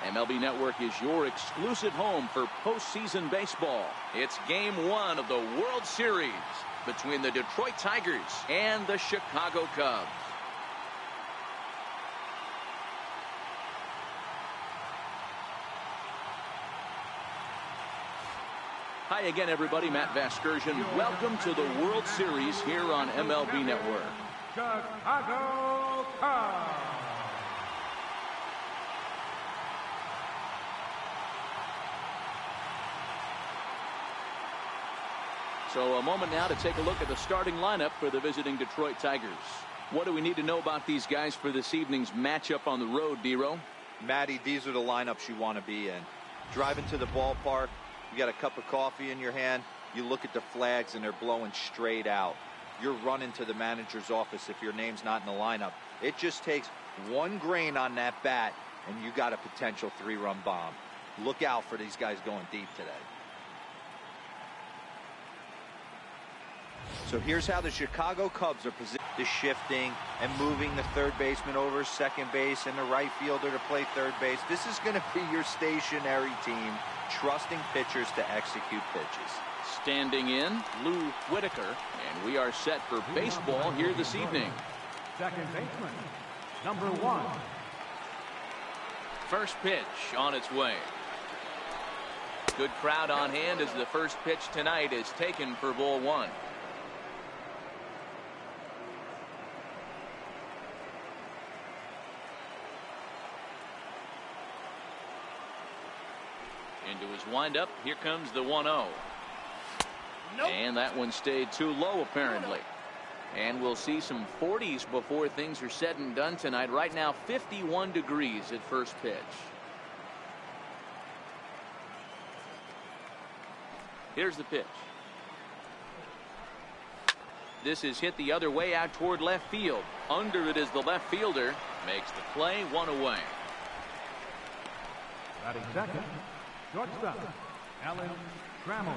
MLB Network is your exclusive home for postseason baseball. It's Game 1 of the World Series between the Detroit Tigers and the Chicago Cubs. Hi again, everybody. Matt Vasgersian. Welcome to the World Series here on MLB Network. Chicago Cubs. So a moment now to take a look at the starting lineup for the visiting Detroit Tigers. What do we need to know about these guys for this evening's matchup on the road, D-Row? Matty, these are the lineups you want to be in. Driving to the ballpark, you got a cup of coffee in your hand, you look at the flags and they're blowing straight out. You're running to the manager's office if your name's not in the lineup. It just takes one grain on that bat and you got a potential 3-run bomb. Look out for these guys going deep today. So here's how the Chicago Cubs are positioned. The shifting and moving the third baseman over second base and the right fielder to play third base. This is going to be your stationary team, trusting pitchers to execute pitches. Standing in, Lou Whitaker, and we are set for baseball here this evening. Second baseman, number 1. First pitch on its way. Good crowd on hand as the first pitch tonight is taken for ball 1. Into his windup, here comes the 1-0. Nope. And that one stayed too low apparently. And we'll see some 40s before things are said and done tonight. Right now 51 degrees at first pitch. Here's the pitch. This is hit the other way out toward left field. Under it is the left fielder. Makes the play, 1 away. Batting second, shortstop, Alan Trammell.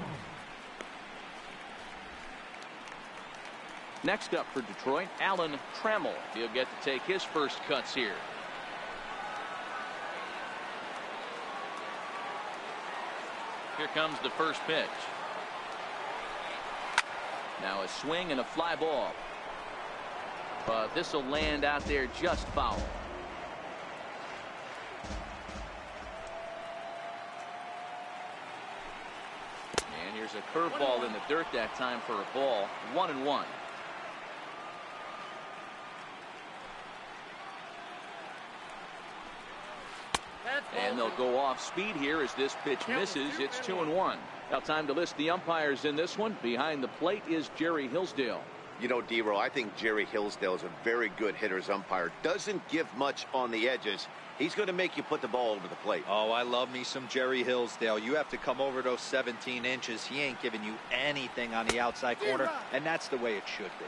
Next up for Detroit, Alan Trammell. He'll get to take his first cuts here. Here comes the first pitch. Now a swing and a fly ball. But this will land out there just foul. And here's a curveball in the dirt that time for a ball. 1-1. And they'll go off speed here as this pitch misses. It's 2-1. Now time to list the umpires in this one. Behind the plate is Jerry Hillsdale. You know, D-Row, I think Jerry Hillsdale is a very good hitter's umpire. Doesn't give much on the edges. He's going to make you put the ball over the plate. Oh, I love me some Jerry Hillsdale. You have to come over those 17 inches. He ain't giving you anything on the outside corner, and that's the way it should be.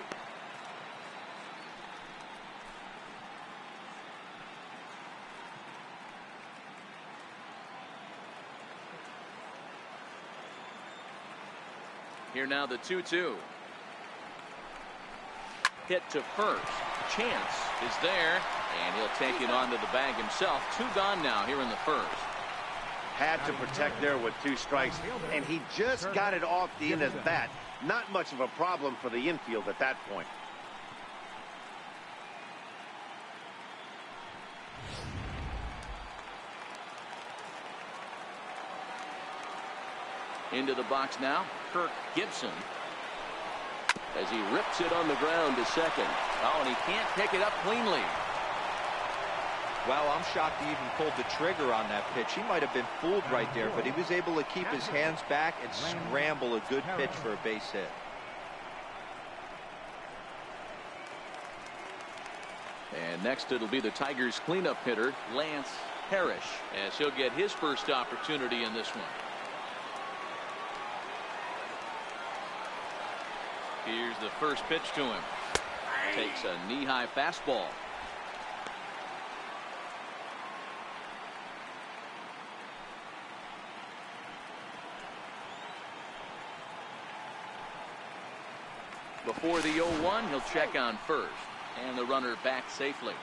Here now the 2-2. Hit to first. Chance is there, and he'll take it onto the bag himself. 2 gone now here in the first. Had to protect there with 2 strikes, and he just got it off the end of the bat. Not much of a problem for the infield at that point. Into the box now, Kirk Gibson. As he rips it on the ground to second. Oh, and he can't pick it up cleanly. Wow, I'm shocked he even pulled the trigger on that pitch. He might have been fooled right there, but he was able to keep his hands back and scramble a good pitch for a base hit. And next it'll be the Tigers cleanup hitter, Lance Parrish, as he'll get his first opportunity in this one. Here's the first pitch to him. Takes a knee-high fastball. Before the 0-1, he'll check on first, and the runner back safely.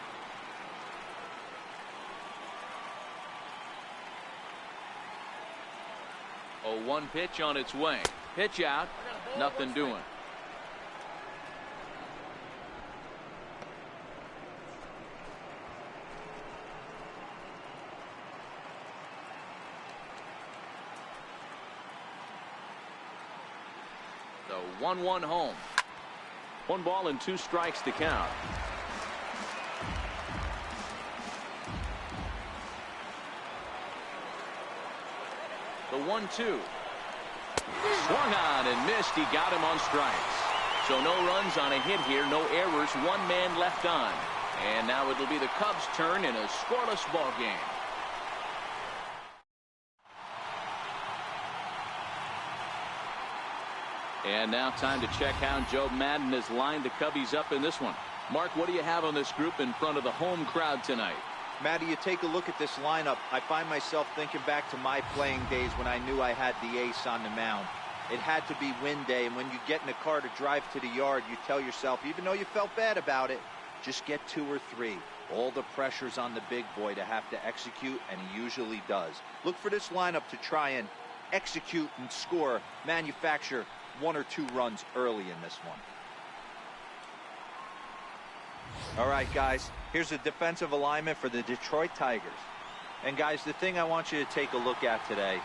0-1 pitch on its way. Pitch out. Nothing doing. The 1-1 home. 1 ball and 2 strikes to count. The 1-2. Swung on and missed. He got him on strikes. So no runs on a hit here. No errors. 1 man left on. And now it'll be the Cubs' turn in a scoreless ball game. And now time to check how Joe Madden has lined the Cubbies up in this one. Mark, what do you have on this group in front of the home crowd tonight? Matty, you take a look at this lineup. I find myself thinking back to my playing days when I knew I had the ace on the mound. It had to be win day, and when you get in a car to drive to the yard, you tell yourself, even though you felt bad about it, just get 2 or 3. All the pressure's on the big boy to have to execute, and he usually does. Look for this lineup to try and execute and score, manufacture 1 or 2 runs early in this one. All right, guys, here's a defensive alignment for the Detroit Tigers. And, guys, the thing I want you to take a look at today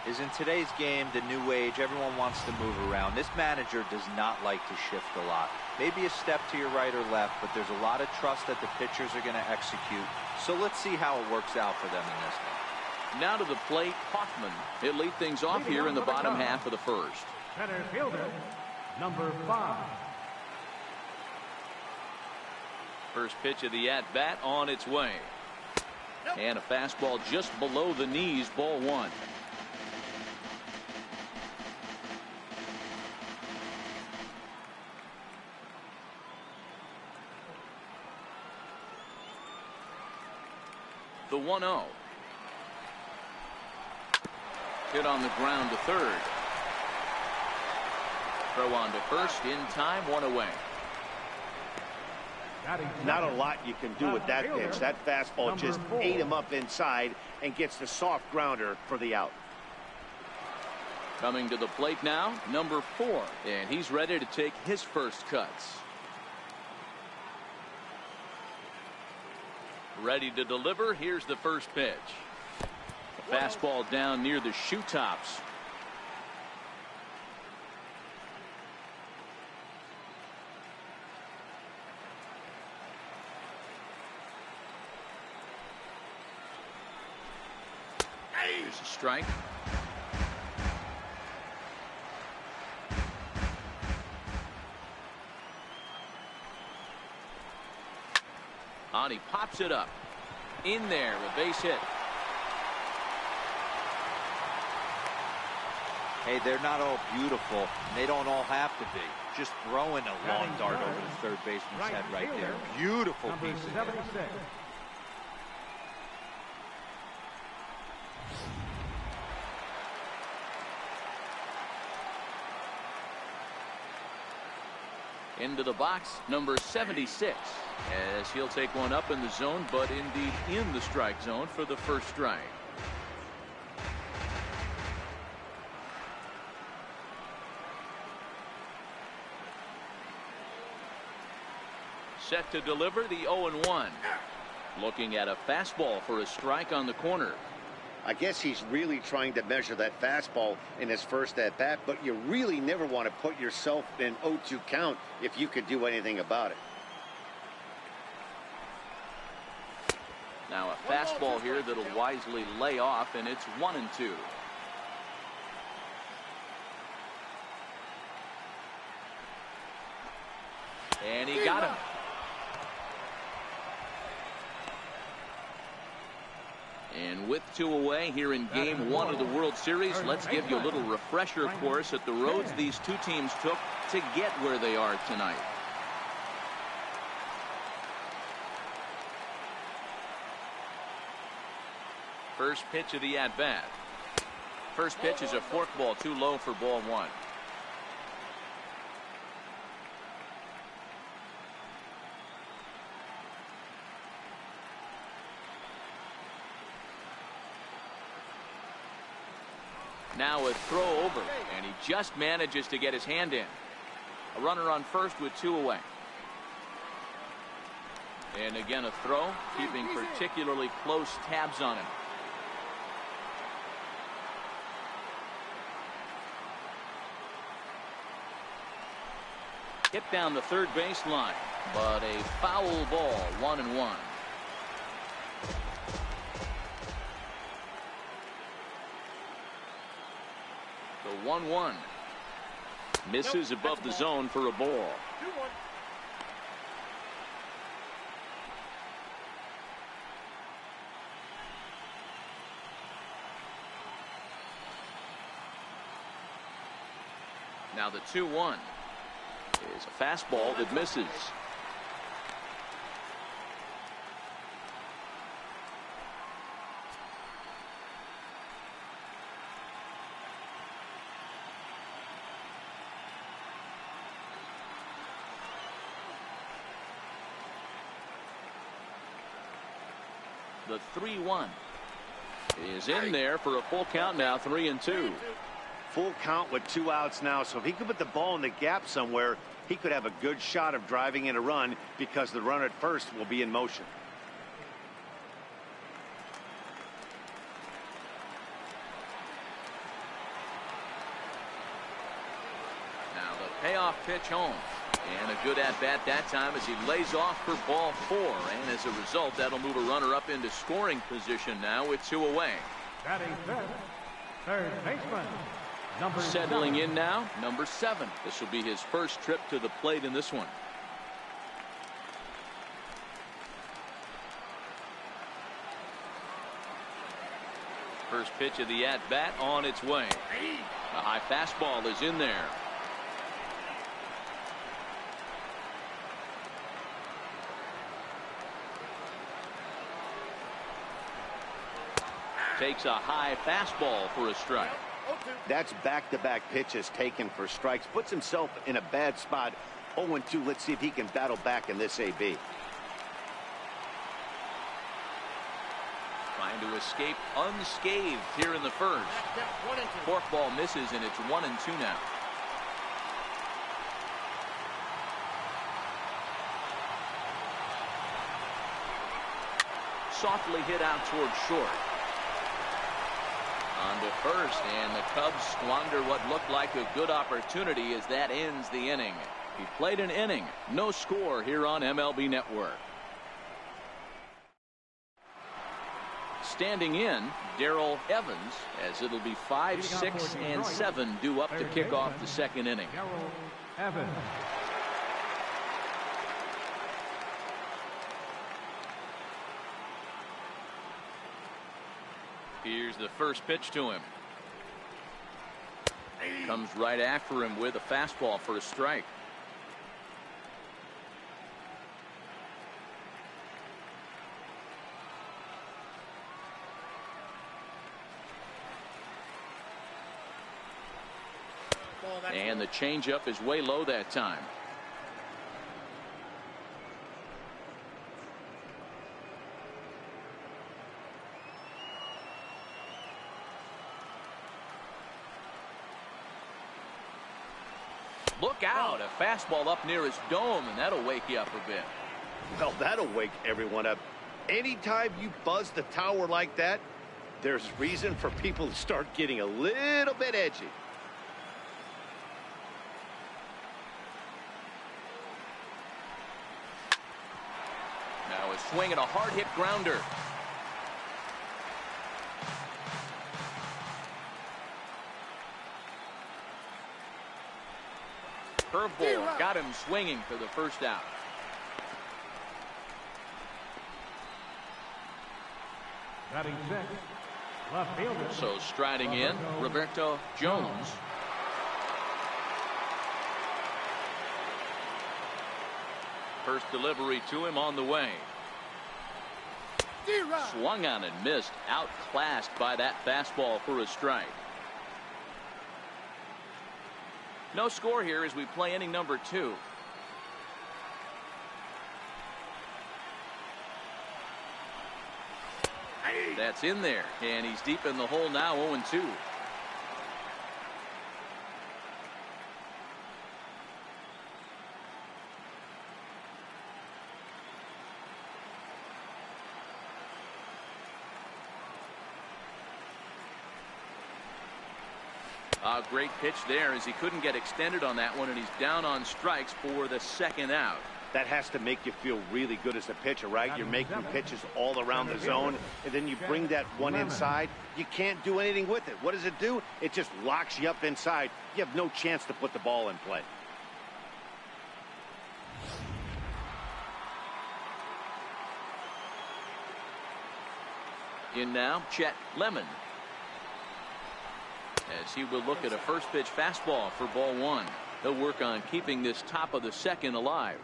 is in today's game, the new age, everyone wants to move around. This manager does not like to shift a lot. Maybe a step to your right or left, but there's a lot of trust that the pitchers are going to execute. So let's see how it works out for them in this one. Now to the plate, Hoffman. He'll lead things off here in the bottom half of the first. Center fielder, number 5. First pitch of the at-bat on its way. And a fastball just below the knees, ball 1. The 1-0. Hit on the ground to third. Throw on to first in time, 1 away. Not a lot you can do with that pitch. That fastball just ate him up inside and gets the soft grounder for the out. Coming to the plate now, number 4, and he's ready to take his first cuts. Ready to deliver. Here's the first pitch. A fastball down near the shoe tops. Here's a strike. On, he pops it up. In there, a base hit. Hey, they're not all beautiful. They don't all have to be. Just throwing a long dart over the third baseman's head right there. Beautiful piece of hit. Into the box, number 76, as he'll take one up in the zone, but indeed in the strike zone for the first strike. Set to deliver the 0-1. Looking at a fastball for a strike on the corner. I guess he's really trying to measure that fastball in his first at-bat, but you really never want to put yourself in 0-2 count if you could do anything about it. Now a fastball here that'll wisely lay off, and it's 1-2. And he got him. And with 2 away here in Game 1 of the World Series, let's give you a little refresher course at the roads these two teams took to get where they are tonight. First pitch of the at-bat. First pitch is a forkball too low for ball 1. Now a throw over, and he just manages to get his hand in. A runner on first with 2 away. And again a throw, keeping particularly close tabs on him. Hit down the third baseline, but a foul ball, 1-1. The 1-1 misses above the zone for a ball. 2-1. Now the 2-1 is a fastball that misses. The 3-1 is in there for a full count now, 3-2. Full count with 2 outs now, so if he could put the ball in the gap somewhere, he could have a good shot of driving in a run because the runner at first will be in motion. Now the payoff pitch home. And a good at-bat that time as he lays off for ball 4. And as a result, that'll move a runner up into scoring position now with 2 away. Batting fifth, third baseman, number Settling 7. in now, number 7. This will be his first trip to the plate in this one. First pitch of the at-bat on its way. A high fastball is in there. Takes a high fastball for a strike. That's back-to-back pitches taken for strikes. Puts himself in a bad spot. 0-2. Let's see if he can battle back in this AB. Trying to escape unscathed here in the first. Forkball misses, and it's 1-2 now. Softly hit out towards short. On to first, and the Cubs squander what looked like a good opportunity as that ends the inning. He played an inning. No score here on MLB Network. Standing in, Darrell Evans, as it'll be 5, 6, and 7 due up to kick off the second inning. Darrell Evans. Here's the first pitch to him. Comes right after him with a fastball for a strike. And the changeup is way low that time. Look out, a fastball up near his dome, and that'll wake you up a bit. Well, that'll wake everyone up. Anytime you buzz the tower like that, there's reason for people to start getting a little bit edgy. Now a swing and a hard hit grounder. Curveball got him swinging for the first out. Batting sixth, left fielder. So striding in, Roberto Jones. First delivery to him on the way. Swung on and missed, outclassed by that fastball for a strike. No score here as we play inning number 2. That's in there, and he's deep in the hole now, 0-2. A great pitch there as he couldn't get extended on that one, and he's down on strikes for the second out. That has to make you feel really good as a pitcher, right? You're making pitches all around the zone, and then you bring that one inside. You can't do anything with it. What does it do? It just locks you up inside. You have no chance to put the ball in play. In now, Chet Lemon, as he will look at a first pitch fastball for ball one. He'll work on keeping this top of the second alive.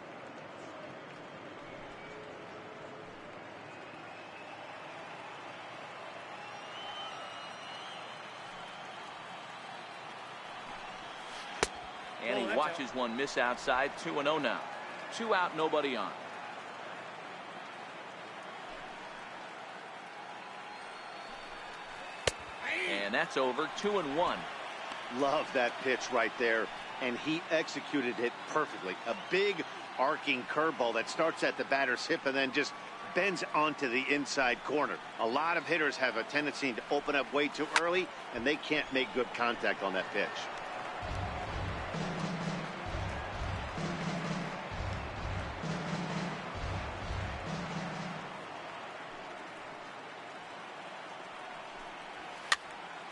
And he watches one miss outside. 2-0 now. 2 out, nobody on. And that's over. 2-1. Love that pitch right there, and he executed it perfectly. A big arcing curveball that starts at the batter's hip and then just bends onto the inside corner. A lot of hitters have a tendency to open up way too early, and they can't make good contact on that pitch.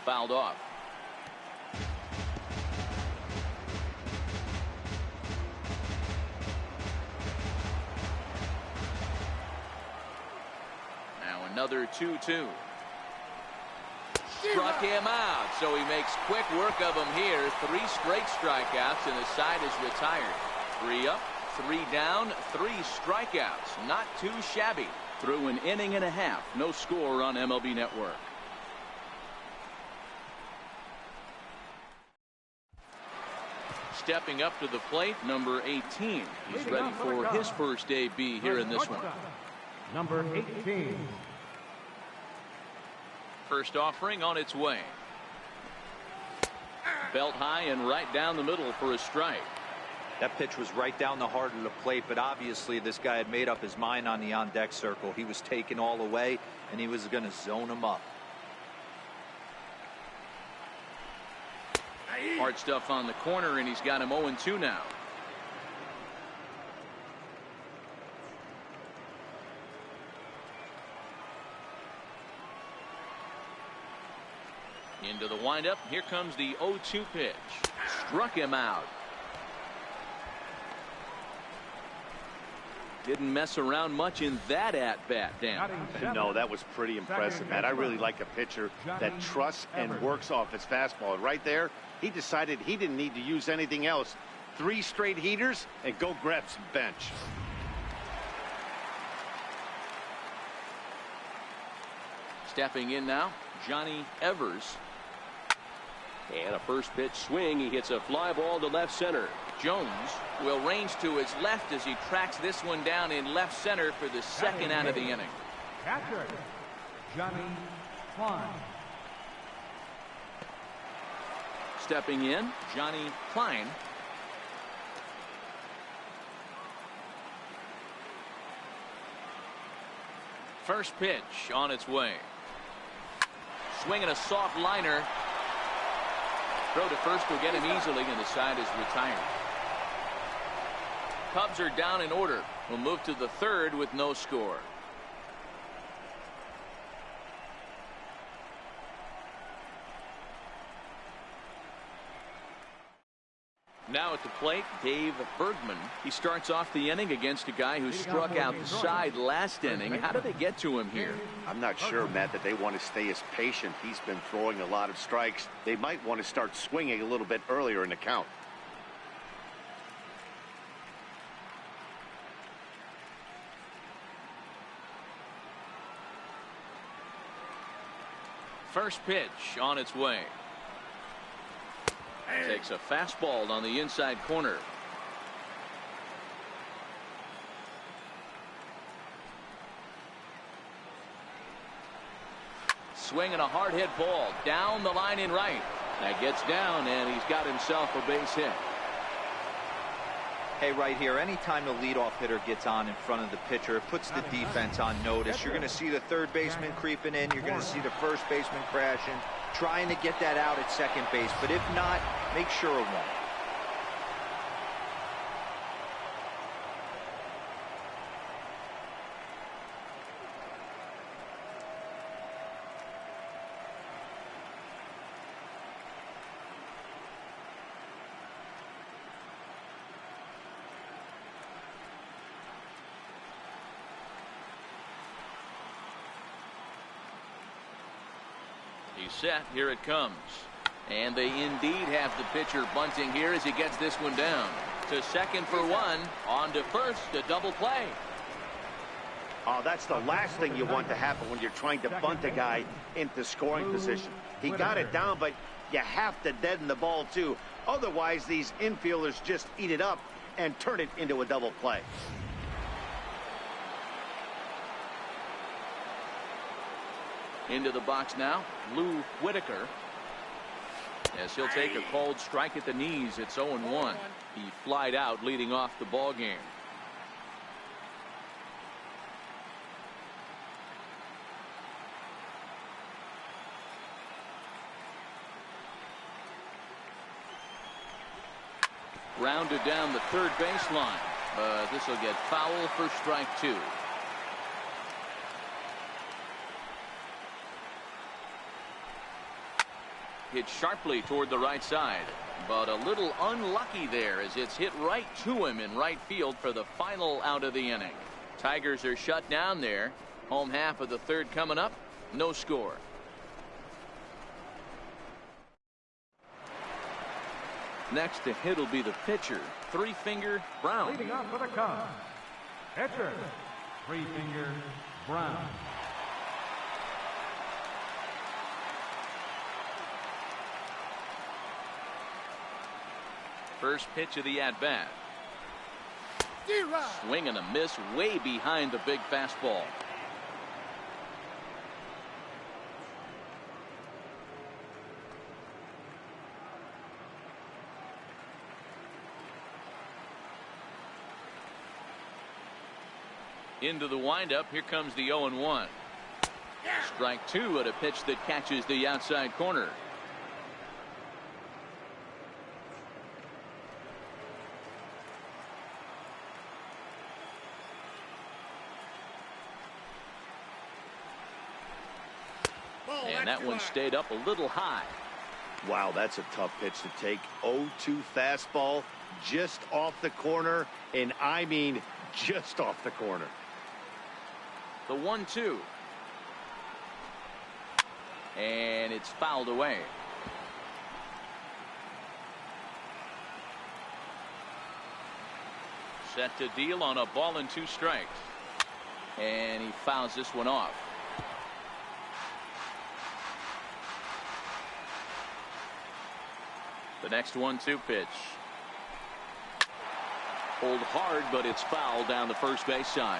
Fouled off. Now another 2-2. Struck him out, so he makes quick work of him here. 3 straight strikeouts, and the side is retired. 3 up, 3 down, 3 strikeouts. Not too shabby. Through an inning and a half. No score on MLB Network. Stepping up to the plate, number 18. He's ready for his first AB here in this one. Number 18. First offering on its way. Belt high and right down the middle for a strike. That pitch was right down the heart of the plate, but obviously this guy had made up his mind on the on-deck circle. He was taken all the way, and he was going to zone him up. Hard stuff on the corner, and he's got him 0-2 now. Into the windup. Here comes the 0-2 pitch. Struck him out. Didn't mess around much in that at-bat, Dan. No, that was pretty impressive, Matt. I really like a pitcher that trusts and works off his fastball. Right there, he decided he didn't need to use anything else. 3 straight heaters and go grab some bench. Stepping in now, Johnny Evers. And a first pitch swing. He hits a fly ball to left center. Jones will range to his left as he tracks this one down in left center for the second out of the inning. Catcher, Johnny Klein. Stepping in, Johnny Klein. First pitch on its way. Swinging a soft liner. Throw to first will get him easily, and the side is retired. Cubs are down in order. We'll move to the third with no score. Now at the plate, Dave Bergman. He starts off the inning against a guy who struck out the side last inning. How did they get to him here? I'm not sure, Matt, that they want to stay as patient. He's been throwing a lot of strikes. They might want to start swinging a little bit earlier in the count. First pitch on its way. Takes a fastball on the inside corner. Swinging a hard hit ball down the line in right. That gets down, and he's got himself a base hit. Hey, right here, anytime the leadoff hitter gets on in front of the pitcher, it puts the defense on notice. You're going to see the third baseman creeping in. You're going to see the first baseman crashing, trying to get that out at second base. But if not, make sure it won't. He's set. Here it comes. And they indeed have the pitcher bunting here as he gets this one down. To second for one. On to first. A double play. Oh, that's the last thing you want to happen when you're trying to bunt a guy into scoring position. He got it down, but you have to deaden the ball, too. Otherwise, these infielders just eat it up and turn it into a double play. Into the box now, Lou Whitaker. As he'll take a cold strike at the knees. It's 0-1. He flied out leading off the ball game. Rounded down the third baseline, but this will get foul for strike 2. Hit sharply toward the right side, but a little unlucky there as it's hit right to him in right field for the final out of the inning. Tigers are shut down there. Home half of the third coming up. No score. Next to hit will be the pitcher, Three-Finger Brown. Leading off for the Cubs, pitcher, Three-Finger Brown. First pitch of the at-bat. Swing and a miss way behind the big fastball. Into the windup. Here comes the 0-1. Strike 2 at a pitch that catches the outside corner. And that one stayed up a little high. Wow, that's a tough pitch to take. 0-2 fastball just off the corner, and I mean just off the corner. The 1-2. And it's fouled away. Set to deal on a ball and 2 strikes. And he fouls this one off. The next 1-2 pitch. Pulled hard, but it's fouled down the first base side.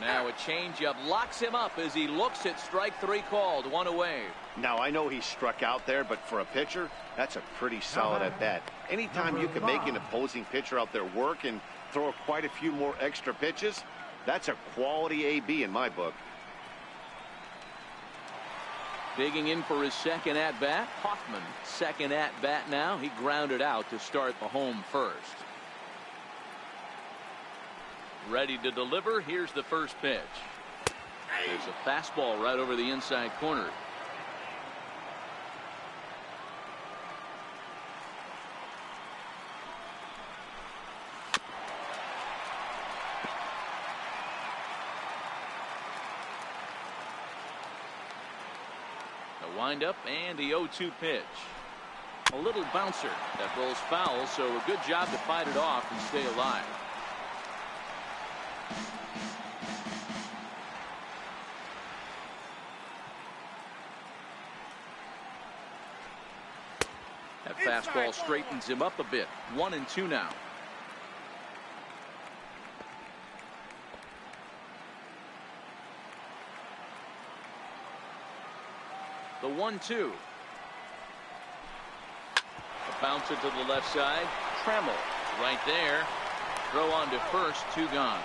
Now a changeup locks him up as he looks at strike 3 called. 1 away. Now, I know he struck out there, but for a pitcher, that's a pretty solid at bat. Anytime you can make an opposing pitcher out there work and throw quite a few more extra pitches, that's a quality AB in my book. Digging in for his second at bat. Hoffman, second at bat now. He grounded out to start the home first. Ready to deliver. Here's the first pitch. There's a fastball right over the inside corner. The windup and the 0-2 pitch. A little bouncer that rolls foul, so a good job to fight it off and stay alive. That fastball straightens him up a bit. 1-2 now. The The 1-2. A bouncer to the left side. Trammell right there. Throw on to first, 2 gone.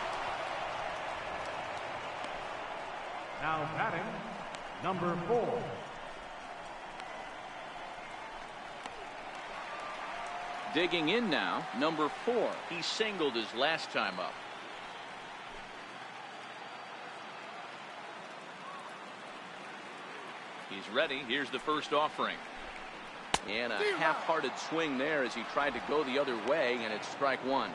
Now batting, number 4. Digging in now, number 4. He singled his last time up. He's ready. Here's the first offering. And a half-hearted swing there as he tried to go the other way, and it's strike 1.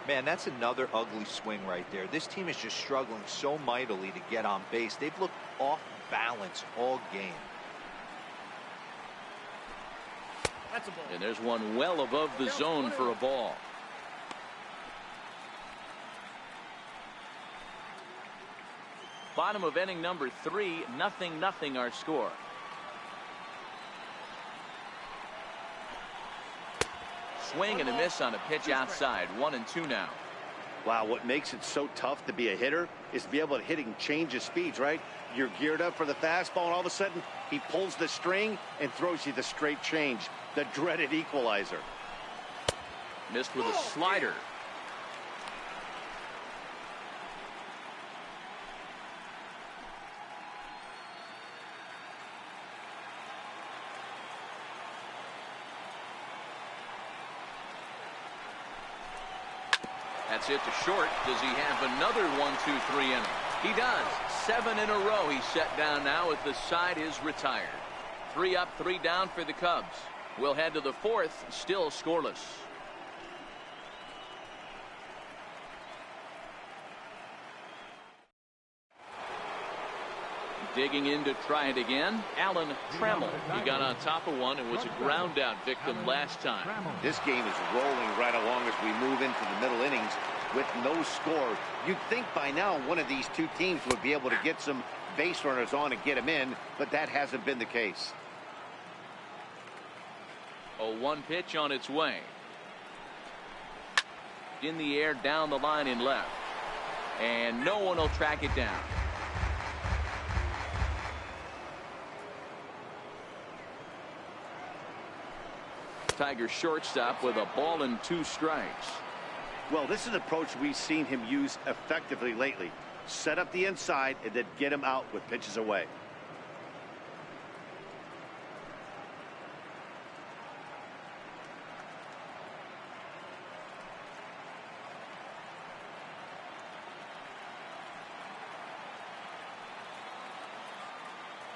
Man, that's another ugly swing right there. This team is just struggling so mightily to get on base. They've looked off balance all game. That's a ball. And there's one well above the zone for a ball. Bottom of inning number 3, 0-0 our score. Swing and a miss on a pitch outside. 1-2 now. Wow, what makes it so tough to be a hitter is to be able to hit and change his speeds, right? You're geared up for the fastball, and all of a sudden he pulls the string and throws you the straight change, the dreaded equalizer. Missed with a slider. That's it to short. Does he have another 1-2-3 inning? He does. 7 in a row he's set down now as the side is retired. 3 up, 3 down for the Cubs. We'll head to the 4th, still scoreless. Digging in to try it again, Alan Trammell. He got on top of one and was a ground out victim last time. This game is rolling right along as we move into the middle innings with no score. You'd think by now one of these two teams would be able to get some base runners on and get them in, but that hasn't been the case. A 1 pitch on its way. In the air, down the line in left. And no one will track it down. Tiger shortstop with a ball and 2 strikes. Well, this is an approach we've seen him use effectively lately. Set up the inside and then get him out with pitches away.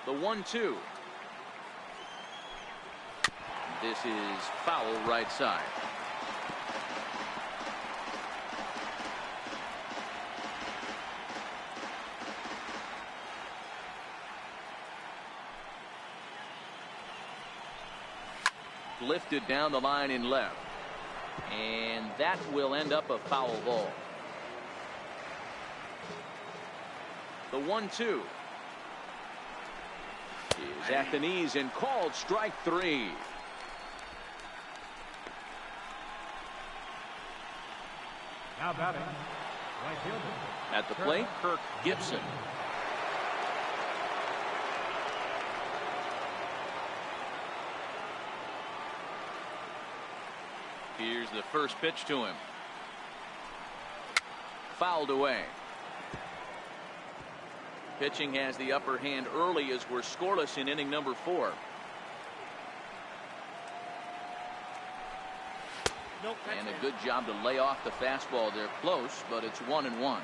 The 1-2. This is foul right side. Lifted down the line in left. And that will end up a foul ball. The 1-2 is at the knees and called strike 3. Now batting, right fielder. At the plate, Kirk Gibson. Here's the first pitch to him. Fouled away. Pitching has the upper hand early as we're scoreless in inning number 4. Nope, And a good job to lay off the fastball. They're close, but it's 1-1.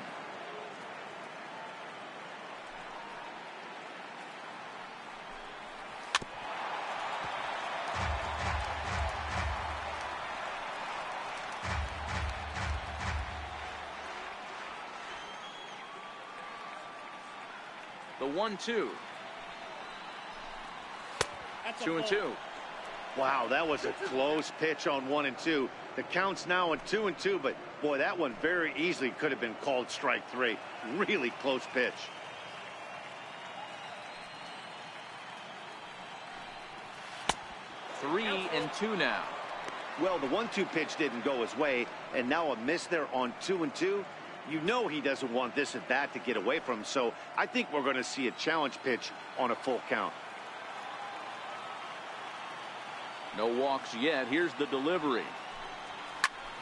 The 1-2. That's a 2-2. ball. Wow, that was a close pitch on 1 and 2. The count's now on 2 and 2, but boy, that one very easily could have been called strike 3. Really close pitch. Three and 2 now. Well, the 1-2 pitch didn't go his way, and now a miss there on 2 and 2. You know he doesn't want this at bat to get away from him, so I think we're going to see a challenge pitch on a full count. No walks yet. Here's the delivery.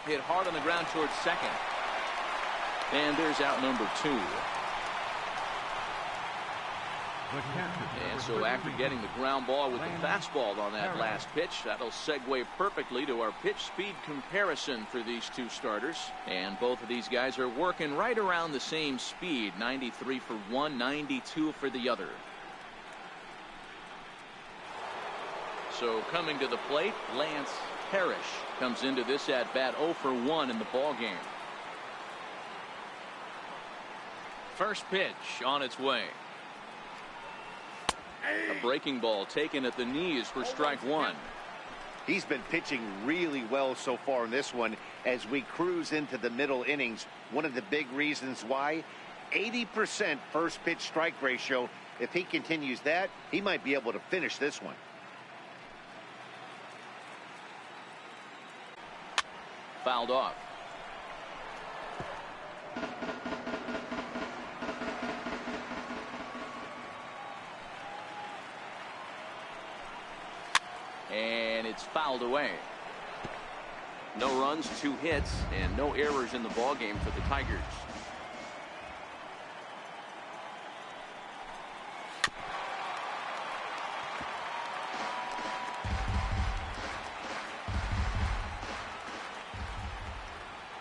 Hit hard on the ground towards second. And there's out number 2. And so after getting the ground ball with the fastball on that last pitch, that'll segue perfectly to our pitch speed comparison for these two starters. And both of these guys are working right around the same speed. 93 for one, 92 for the other. So coming to the plate, Lance Parrish comes into this at bat 0 for 1 in the ball game. First pitch on its way. A breaking ball taken at the knees for strike 1. He's been pitching really well so far in this one as we cruise into the middle innings. One of the big reasons why, 80% first pitch strike ratio. If he continues that, he might be able to finish this one. Fouled off. And it's fouled away. No runs, 2 hits, and no errors in the ball game for the Tigers.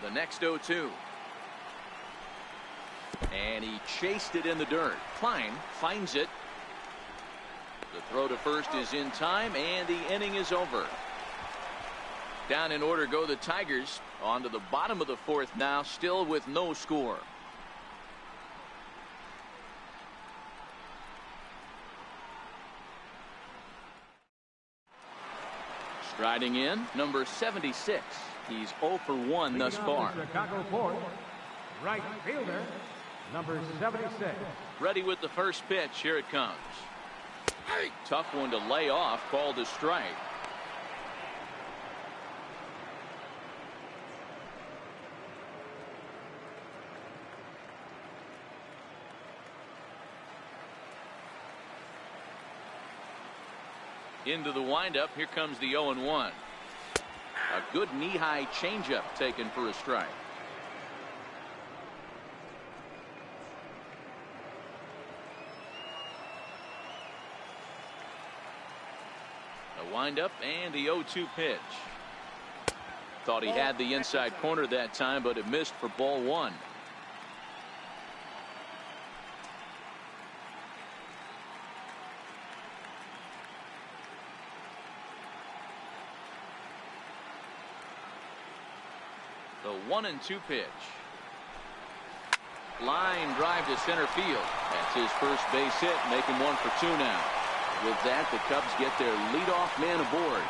The next 0-2. And he chased it in the dirt. Klein finds it. The throw to first is in time, and the inning is over. Down in order go the Tigers. On to the bottom of the 4th now, still with no score. Striding in, number 76. He's 0 for 1 thus far. Chicago Ford, right fielder, number 76. Ready with the first pitch. Here it comes. Tough one to lay off, called a strike. Into the windup. Here comes the 0-1. A good knee-high changeup taken for a strike. A windup and the 0-2 pitch. Thought he had the inside corner that time, but it missed for ball 1. The 1-2 pitch. Line drive to center field. That's his first base hit, making 1 for 2 now. With that, the Cubs get their leadoff man aboard.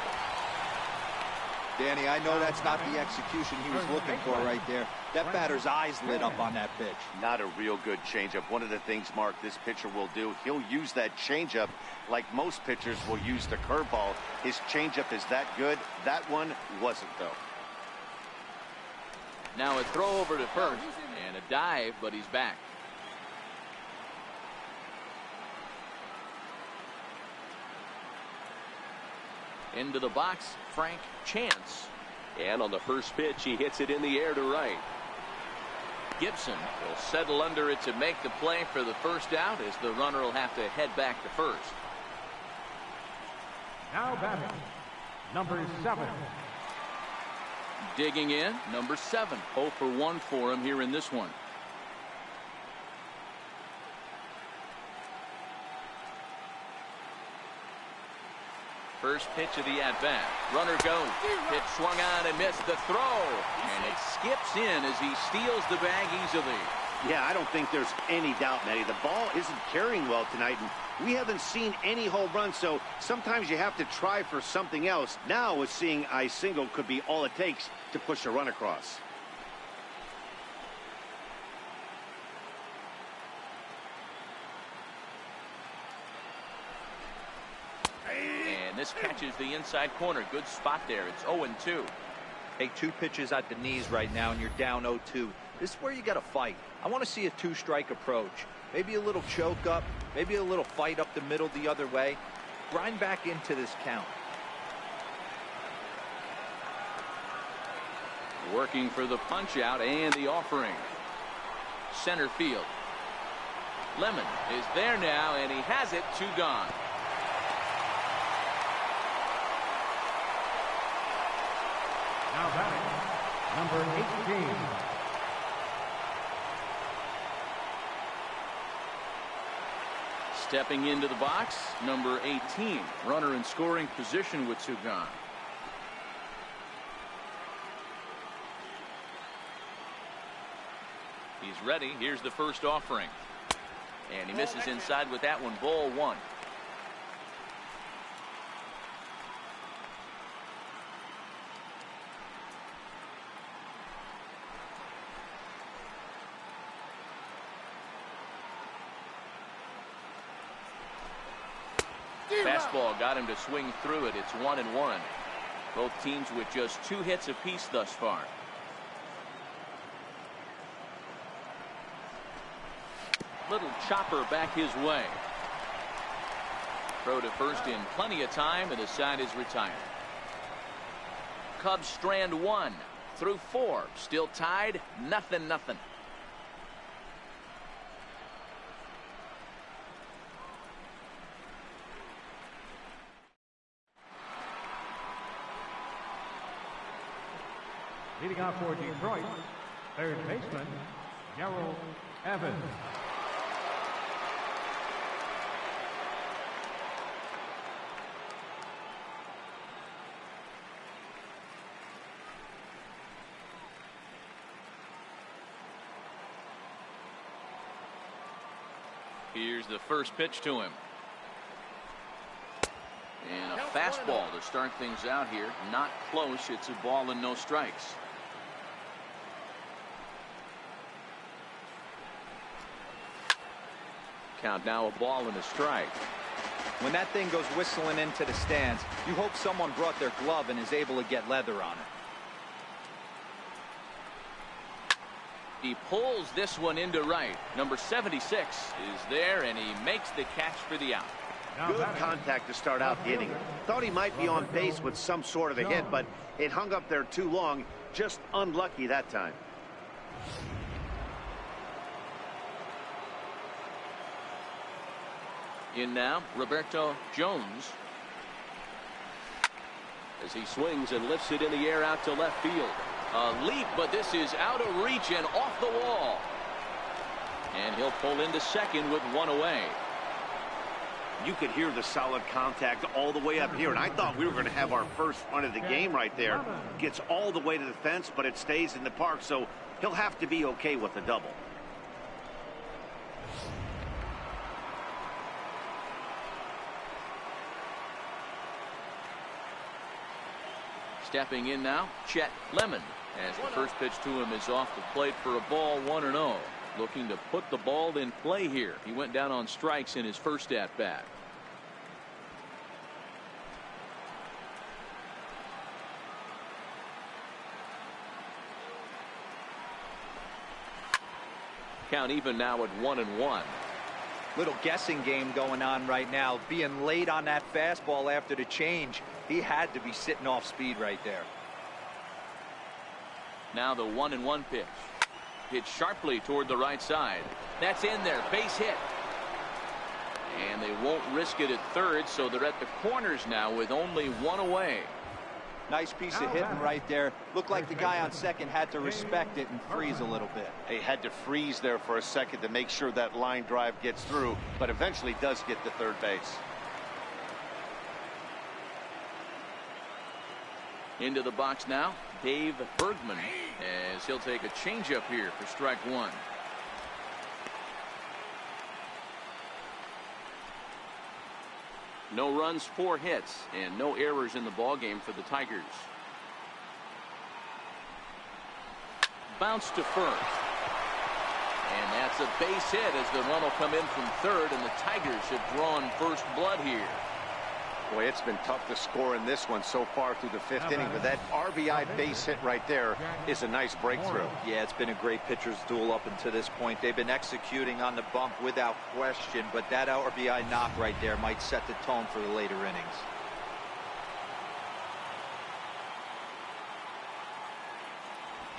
Danny, I know that's not the execution he was looking for right there. That batter's eyes lit up on that pitch. Not a real good changeup. One of the things, Mark, this pitcher will do, he'll use that changeup like most pitchers will use the curveball. His changeup is that good. That one wasn't, though. Now a throw over to first and a dive, but he's back. Into the box, Frank Chance. And on the first pitch, he hits it in the air to right. Gibson will settle under it to make the play for the first out, as the runner will have to head back to first. Now batting, number 7. Digging in, number 7. 0 for 1 for him here in this one. First pitch of the at-bat. Runner goes. Pitch swung on and missed the throw. And it skips in as he steals the bag easily. Yeah, I don't think there's any doubt, Matty. The ball isn't carrying well tonight, and we haven't seen any home runs, so sometimes you have to try for something else. Now, with seeing a single could be all it takes to push a run across. And this catches the inside corner. Good spot there. It's 0-2. Hey, 2 pitches at the knees right now, and you're down 0-2. This is where you got to fight. I want to see a 2-strike approach. Maybe a little choke up, maybe a little fight up the middle the other way. Grind back into this count. Working for the punch out and the offering. Center field. Lemon is there now, and he has it. 2 gone. Now batting, number 18. Stepping into the box, number 18. Runner in scoring position with 2 gone. He's ready. Here's the first offering. And he misses inside with that one. Ball 1. Fastball got him to swing through it. It's 1-1. Both teams with just 2 hits apiece thus far. Little chopper back his way. Throw to first in plenty of time, and the side is retired. Cubs strand 1 through 4. Still tied, 0-0. Leading off for Detroit, third baseman, Gerald Evans. Here's the first pitch to him. And a fastball to start things out here. Not close. It's a ball and no strikes. Count now, a ball and a strike. When that thing goes whistling into the stands, you hope someone brought their glove and is able to get leather on it. He pulls this one into right. Number 76 is there, and he makes the catch for the out. Good contact to start out the inning. Thought he might be on base with some sort of a hit, but it hung up there too long. Just unlucky that time. In now, Roberto Jones. As he swings and lifts it in the air out to left field. A leap, but this is out of reach and off the wall. And he'll pull into second with 1 away. You could hear the solid contact all the way up here, and I thought we were going to have our first run of the game right there. Gets all the way to the fence, but it stays in the park, so he'll have to be okay with the double. Stepping in now, Chet Lemon, as the first pitch to him is off the plate for a ball, 1-0. Looking to put the ball in play here. He went down on strikes in his first at bat. Count even now at 1-1. Little guessing game going on right now. Being late on that fastball after the change. He had to be sitting off speed right there. Now the 1-1 pitch. Hit sharply toward the right side. That's in there. Base hit. And they won't risk it at third, so they're at the corners now with only 1 away. Nice piece of hitting right there. Looked like the guy on second had to respect it and freeze a little bit. He had to freeze there for a second to make sure that line drive gets through, but eventually does get to third base. Into the box now, Dave Bergman, as he'll take a changeup here for strike 1. No runs, 4 hits, and no errors in the ballgame for the Tigers. Bounce to first. And that's a base hit as the run will come in from third, and the Tigers have drawn first blood here. Boy, it's been tough to score in this one so far through the 5th inning, but that RBI base hit right there is a nice breakthrough. Yeah, it's been a great pitcher's duel up until this point. They've been executing on the bump without question, but that RBI knock right there might set the tone for the later innings.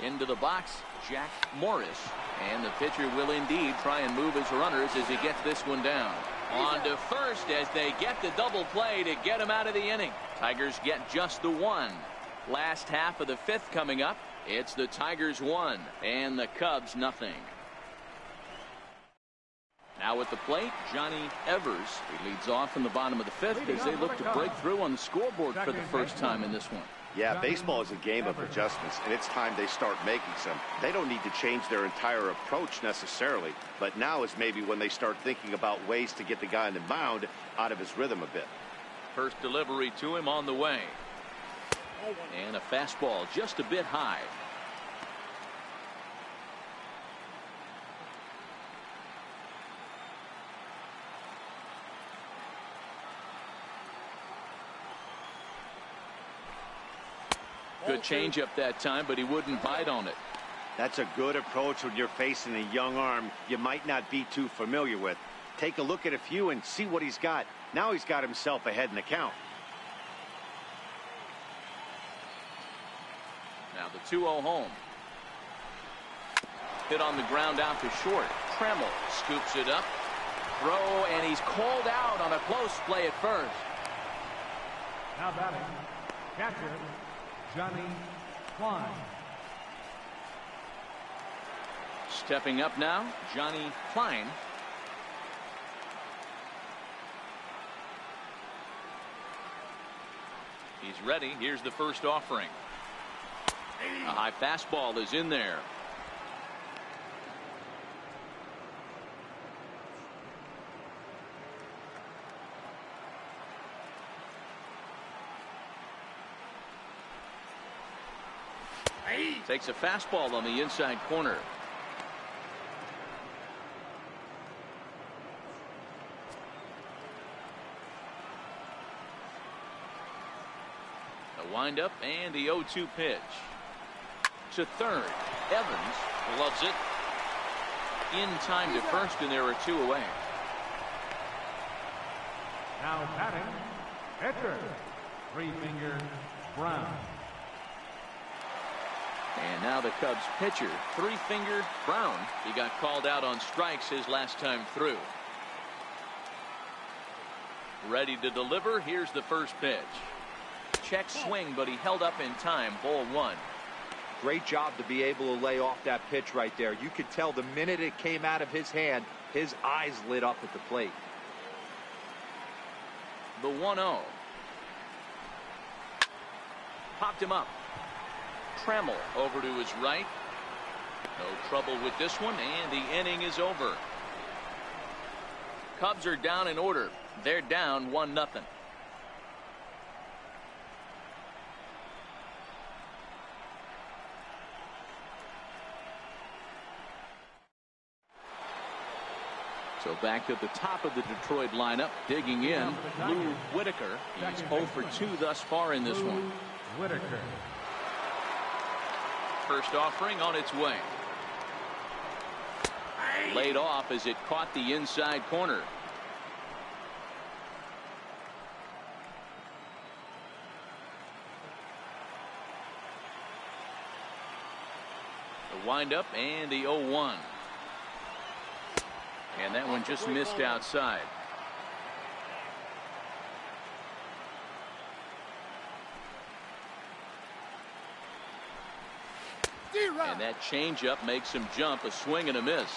Into the box, Jack Morris. And the pitcher will indeed try and move his runners as he gets this one down. On to first as they get the double play to get him out of the inning. Tigers get just the one. Last half of the fifth coming up. It's the Tigers 1 and the Cubs nothing. Now at the plate, Johnny Evers. He leads off in the bottom of the fifth as they look to break through on the scoreboard for the first time in this one. Yeah, baseball is a game of adjustments, and it's time they start making some. They don't need to change their entire approach necessarily, but now is maybe when they start thinking about ways to get the guy on the mound out of his rhythm a bit. First delivery to him on the way. And a fastball just a bit high. Good changeup that time, but he wouldn't bite on it. That's a good approach when you're facing a young arm you might not be too familiar with. Take a look at a few and see what he's got. Now he's got himself ahead in the count. Now the 2-0 home. Hit on the ground out to short. Tremmel scoops it up. Throw, and he's called out on a close play at first. Now batting, catcher, Johnny Klein. Stepping up now, Johnny Klein. He's ready. Here's the first offering. A high fastball is in there. Takes a fastball on the inside corner. A windup and the 0-2 pitch. To third. Evans gloves it. In time to first, and there are two away. Now batting, catcher, three-finger Brown. And now the Cubs pitcher, three-finger Brown. He got called out on strikes his last time through. Ready to deliver. Here's the first pitch. Check swing, but he held up in time. Ball one. Great job to be able to lay off that pitch right there. You could tell the minute it came out of his hand, his eyes lit up at the plate. The 1-0. Popped him up. Tremmel over to his right. No trouble with this one, and the inning is over. Cubs are down in order. They're down 1-0. So back at the top of the Detroit lineup, digging in, Lou Whitaker. He's 0 for 2 thus far in this one. Whitaker. First offering on its way. Laid off as it caught the inside corner. The windup and the 0-1. And that one just missed outside. And that changeup makes him jump. A swing and a miss.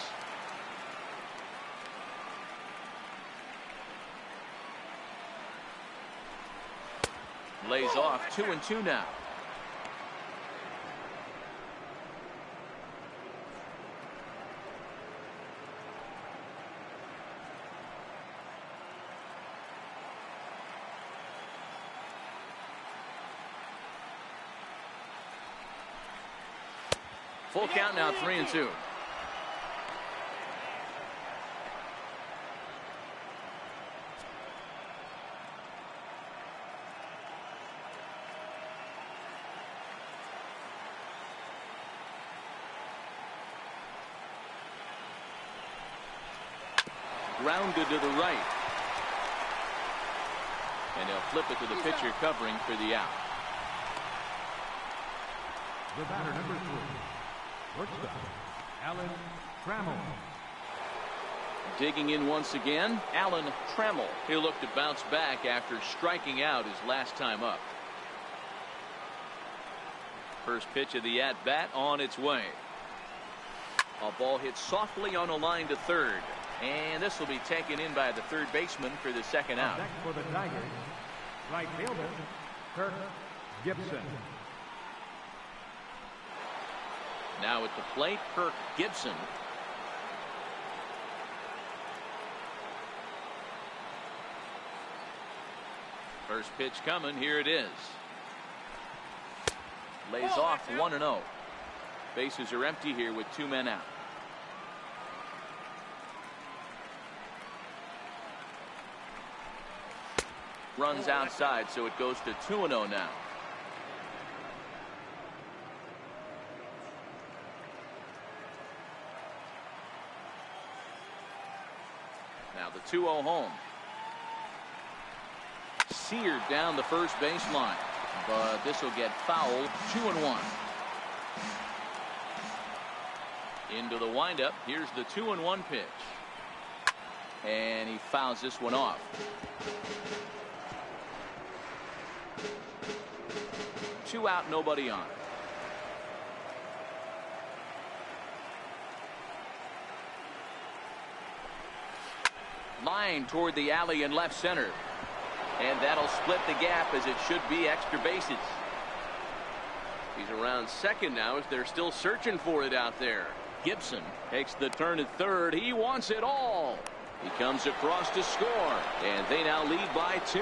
Lays off 2-2 now. Full count now, 3-2. Grounded to the right. And he'll flip it to the pitcher covering for the out. The batter, number 3. Shortstop, Alan Trammell. Digging in once again, Alan Trammell. He'll look to bounce back after striking out his last time up. First pitch of the at-bat on its way. A ball hit softly on a line to third. And this will be taken in by the third baseman for the second out. Next for the Tigers, right fielder, Kirk Gibson. Now at the plate, Kirk Gibson. First pitch coming. Here it is. Lays off 1-0. Bases are empty here with 2 men out. Runs outside, so it goes to 2-0 now. Now the 2-0 home. Seared down the first baseline, but this will get fouled. 2-1. Into the windup. Here's the 2-1 pitch. And he fouls this one off. 2 out, nobody on. Line toward the alley in left center. And that'll split the gap as it should be extra bases. He's around second now as they're still searching for it out there. Gibson takes the turn at third. He wants it all. He comes across to score, and they now lead by 2.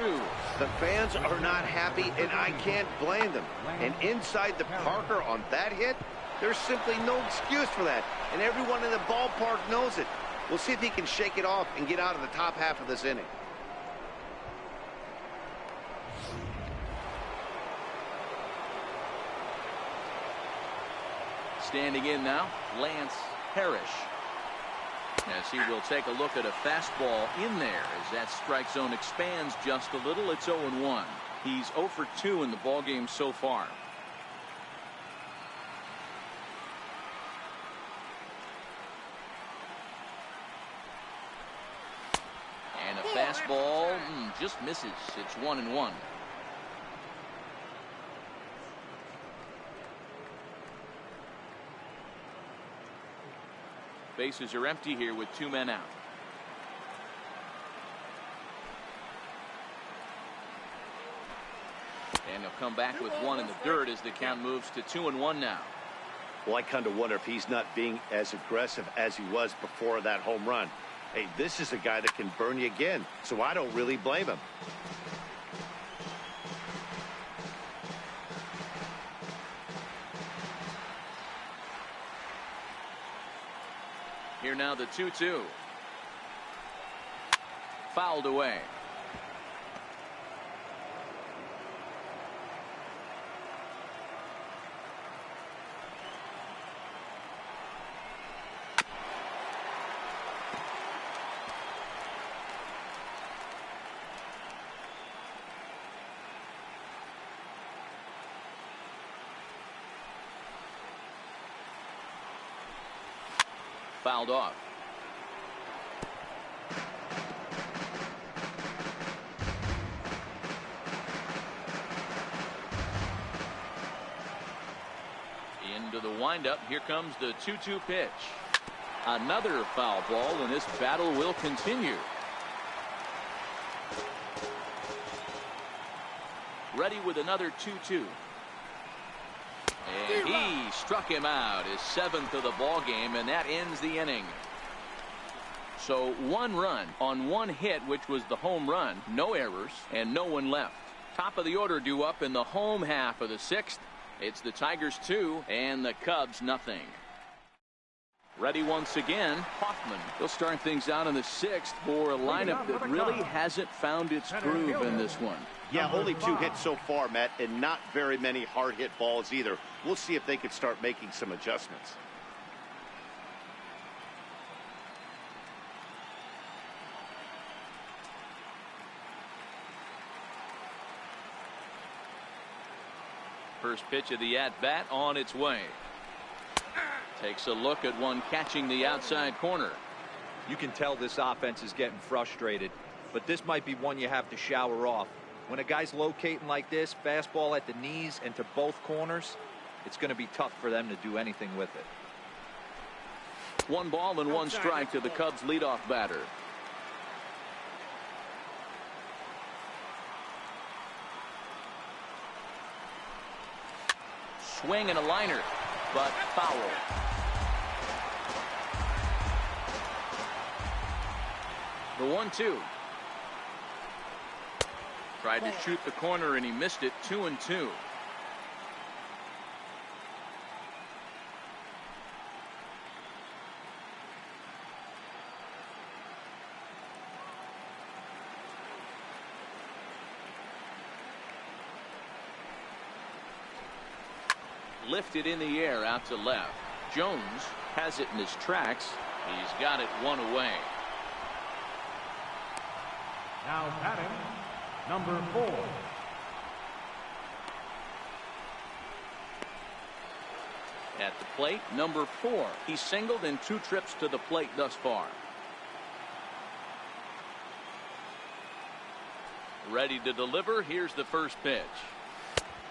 The fans are not happy, and I can't blame them. And inside the Parker on that hit, there's simply no excuse for that. And everyone in the ballpark knows it. We'll see if he can shake it off and get out of the top half of this inning. Standing in now, Lance Parrish. As he will take a look at a fastball in there as that strike zone expands just a little. It's 0-1. He's 0 for 2 in the ballgame so far. And a fastball just misses. It's 1-1. Bases are empty here with 2 men out. And they'll come back with 1 in the dirt as the count moves to 2-1 now. Well, I kind of wonder if he's not being as aggressive as he was before that home run. Hey, this is a guy that can burn you again, so I don't really blame him. Here now the 2-2. Fouled away. Fouled off. Into the windup. Here comes the 2-2 pitch. Another foul ball, and this battle will continue. Ready with another 2-2. And he struck him out, his 7th of the ball game, and that ends the inning. So 1 run on 1 hit, which was the home run, no errors, and no one left. Top of the order due up in the home half of the 6th. It's the Tigers 2 and the Cubs nothing. Ready once again, Hoffman. He'll start things out in the 6th for a lineup that really hasn't found its groove in this one. Yeah, only 2 hits so far, Matt, and not very many hard hit balls either. We'll see if they can start making some adjustments. First pitch of the at-bat on its way. Takes a look at one catching the outside corner. You can tell this offense is getting frustrated, but this might be one you have to shower off. When a guy's locating like this, fastball at the knees and to both corners, it's going to be tough for them to do anything with it. 1 ball and 1 strike to the Cubs leadoff batter. Swing and a liner, but foul. The 1-2. Tried to shoot the corner and he missed it. 2-2. Lifted in the air out to left. Jones has it in his tracks. He's got it 1 away. Now batting, number 4. At the plate, number 4. He's singled in 2 trips to the plate thus far. Ready to deliver. Here's the first pitch.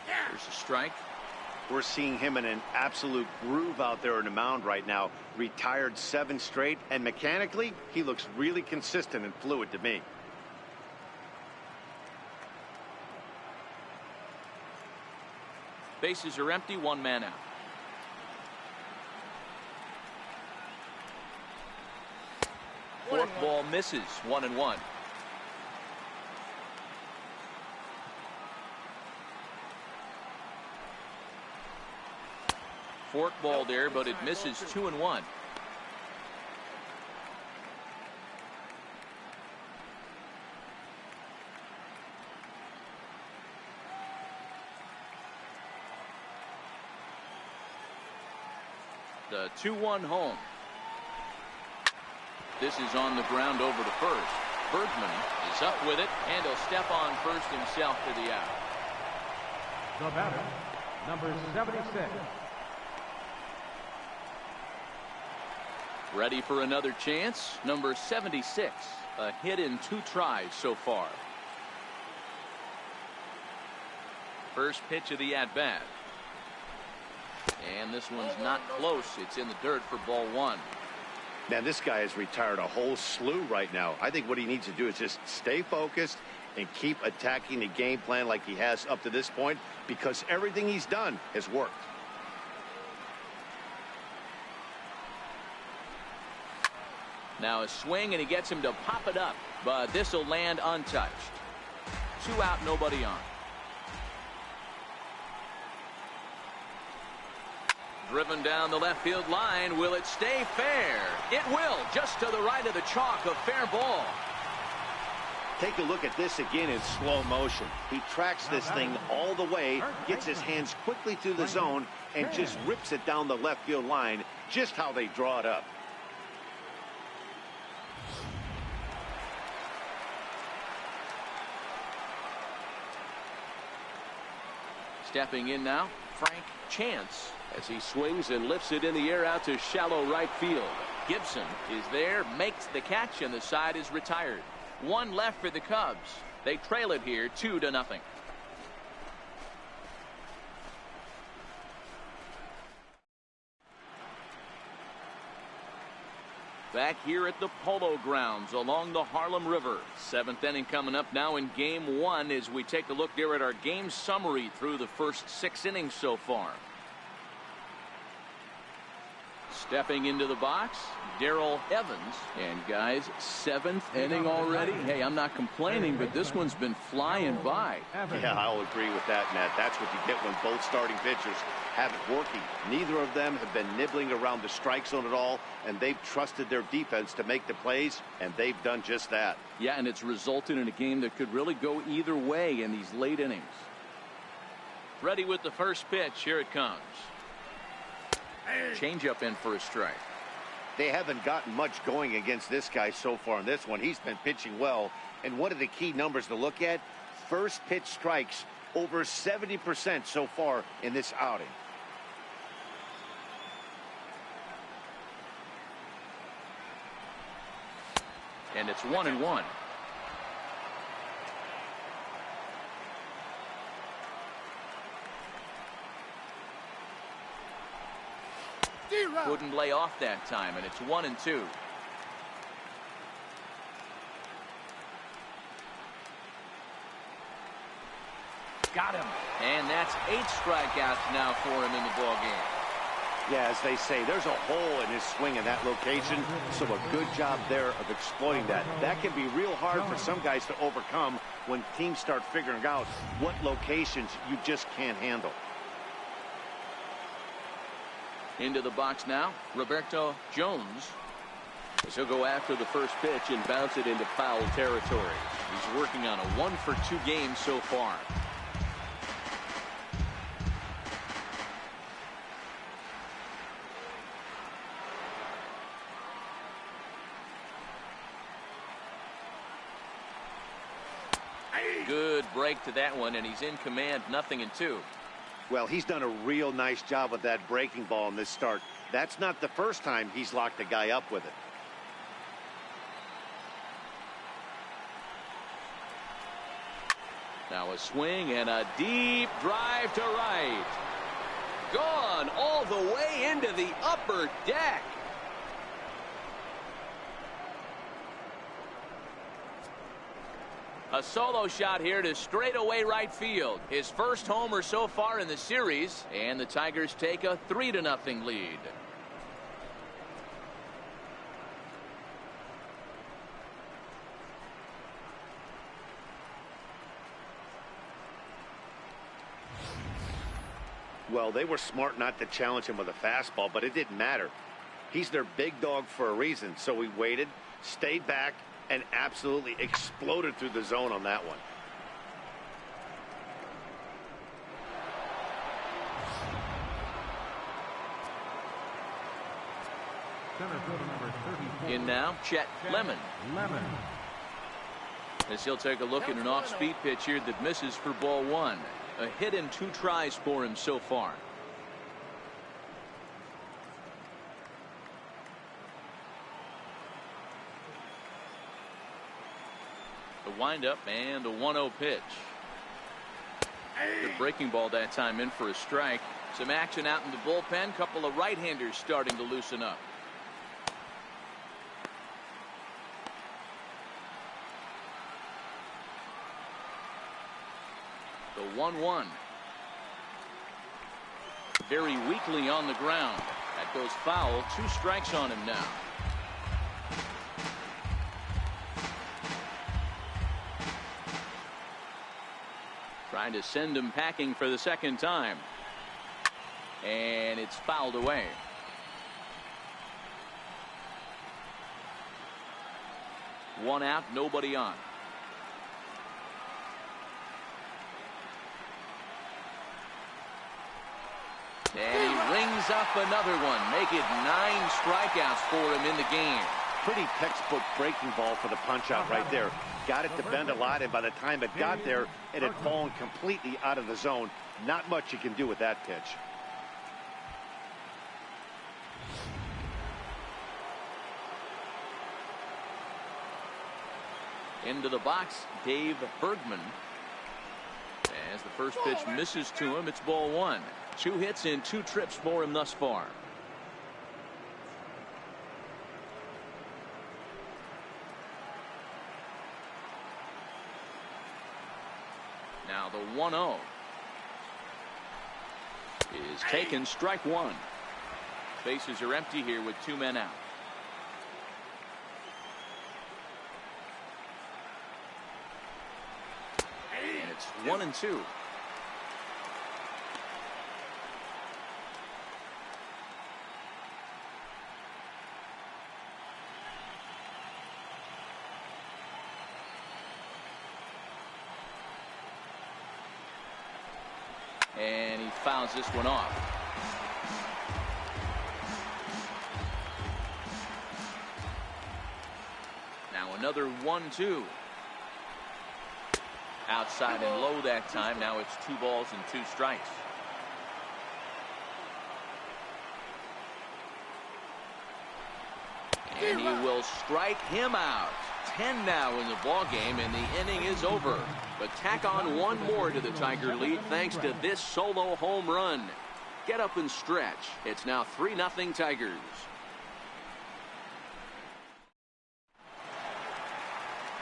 Here's a strike. We're seeing him in an absolute groove out there on the mound right now. Retired 7 straight, and mechanically, he looks really consistent and fluid to me. Bases are empty, 1 man out. Forkball misses. 1-1. Forkball there, but it misses. 2-1. The 2-1 home. This is on the ground over to first. Bergman is up with it, and he'll step on first himself for the out. The batter, number 76. Ready for another chance. Number 76. A hit in 2 tries so far. First pitch of the at-bat. And this one's not close. It's in the dirt for ball 1. Man, this guy has retired a whole slew right now. I think what he needs to do is just stay focused and keep attacking the game plan like he has up to this point, because everything he's done has worked. Now a swing, and he gets him to pop it up, but this will land untouched. 2 out, nobody on. Driven down the left field line. Will it stay fair? It will, just to the right of the chalk. A fair ball. Take a look at this again in slow motion. He tracks this thing all the way, gets his hands quickly through the zone, and just rips it down the left field line, just how they draw it up. Stepping in now, Frank Chance, as he swings and lifts it in the air out to shallow right field. Gibson is there, makes the catch, and the side is retired. 1 left for the Cubs. They trail it here 2-0. Back here at the Polo Grounds along the Harlem River. 7th inning coming up now in game 1 as we take a look there at our game summary through the first 6 innings so far. Stepping into the box, Darrell Evans. And guys, 7th inning already. Hey, I'm not complaining, but this one's been flying by. Yeah, I'll agree with that, Matt. That's what you get when both starting pitchers have it working. Neither of them have been nibbling around the strike zone at all, and they've trusted their defense to make the plays, and they've done just that. Yeah, and it's resulted in a game that could really go either way in these late innings. Ready with the first pitch. Here it comes. Changeup in for a strike. They haven't gotten much going against this guy so far in this one. He's been pitching well, and one of the key numbers to look at, first pitch strikes over 70% so far in this outing. and it's 1-1. Couldn't lay off that time, and it's 1-2. Got him. And that's 8 strikeouts now for him in the ball game. Yeah, as they say, there's a hole in his swing in that location, so a good job there of exploiting that. That can be real hard for some guys to overcome when teams start figuring out what locations you just can't handle. Into the box now, Roberto Jones. He'll go after the first pitch and bounce it into foul territory. He's working on a 1-for-2 game so far. Good break to that one, and he's in command, 0-2. Well, he's done a real nice job with that breaking ball in this start. That's not the first time he's locked a guy up with it. Now a swing and a deep drive to right. Gone all the way into the upper deck. A solo shot here to straightaway right field. His first homer so far in the series, and the Tigers take a 3-0 lead. Well, they were smart not to challenge him with a fastball, but it didn't matter. He's their big dog for a reason, so he waited, stayed back, and absolutely exploded through the zone on that one. Center fielder number 34. In now, Chet Lemon. As he'll take a look at an off-speed pitch here that misses for ball 1. A hit in 2 tries for him so far. The windup and the 1-0 pitch. Good breaking ball that time, in for a strike. Some action out in the bullpen. Couple of right-handers starting to loosen up. The 1-1. Very weakly on the ground. That goes foul. 2 strikes on him now. Trying to send him packing for the second time. And it's fouled away. One out, nobody on. And he rings up another one. Make it 9 strikeouts for him in the game. Pretty textbook breaking ball for the punch out right there. Got it to bend a lot, and by the time it got there, it had fallen completely out of the zone. Not much you can do with that pitch. Into the box, Dave Bergman. As the first pitch misses to him, it's ball 1. 2 hits in 2 trips for him thus far. Now the 1-0 is taken, strike 1. Bases are empty here with 2 men out. And it's 1-2. And he fouls this one off. Now another 1-2. Outside and low that time. Now it's 2 balls and 2 strikes. And he will strike him out. 10 now in the ball game, and the inning is over. But tack on one more to the Tiger lead thanks to this solo home run. Get up and stretch. It's now 3-0 Tigers.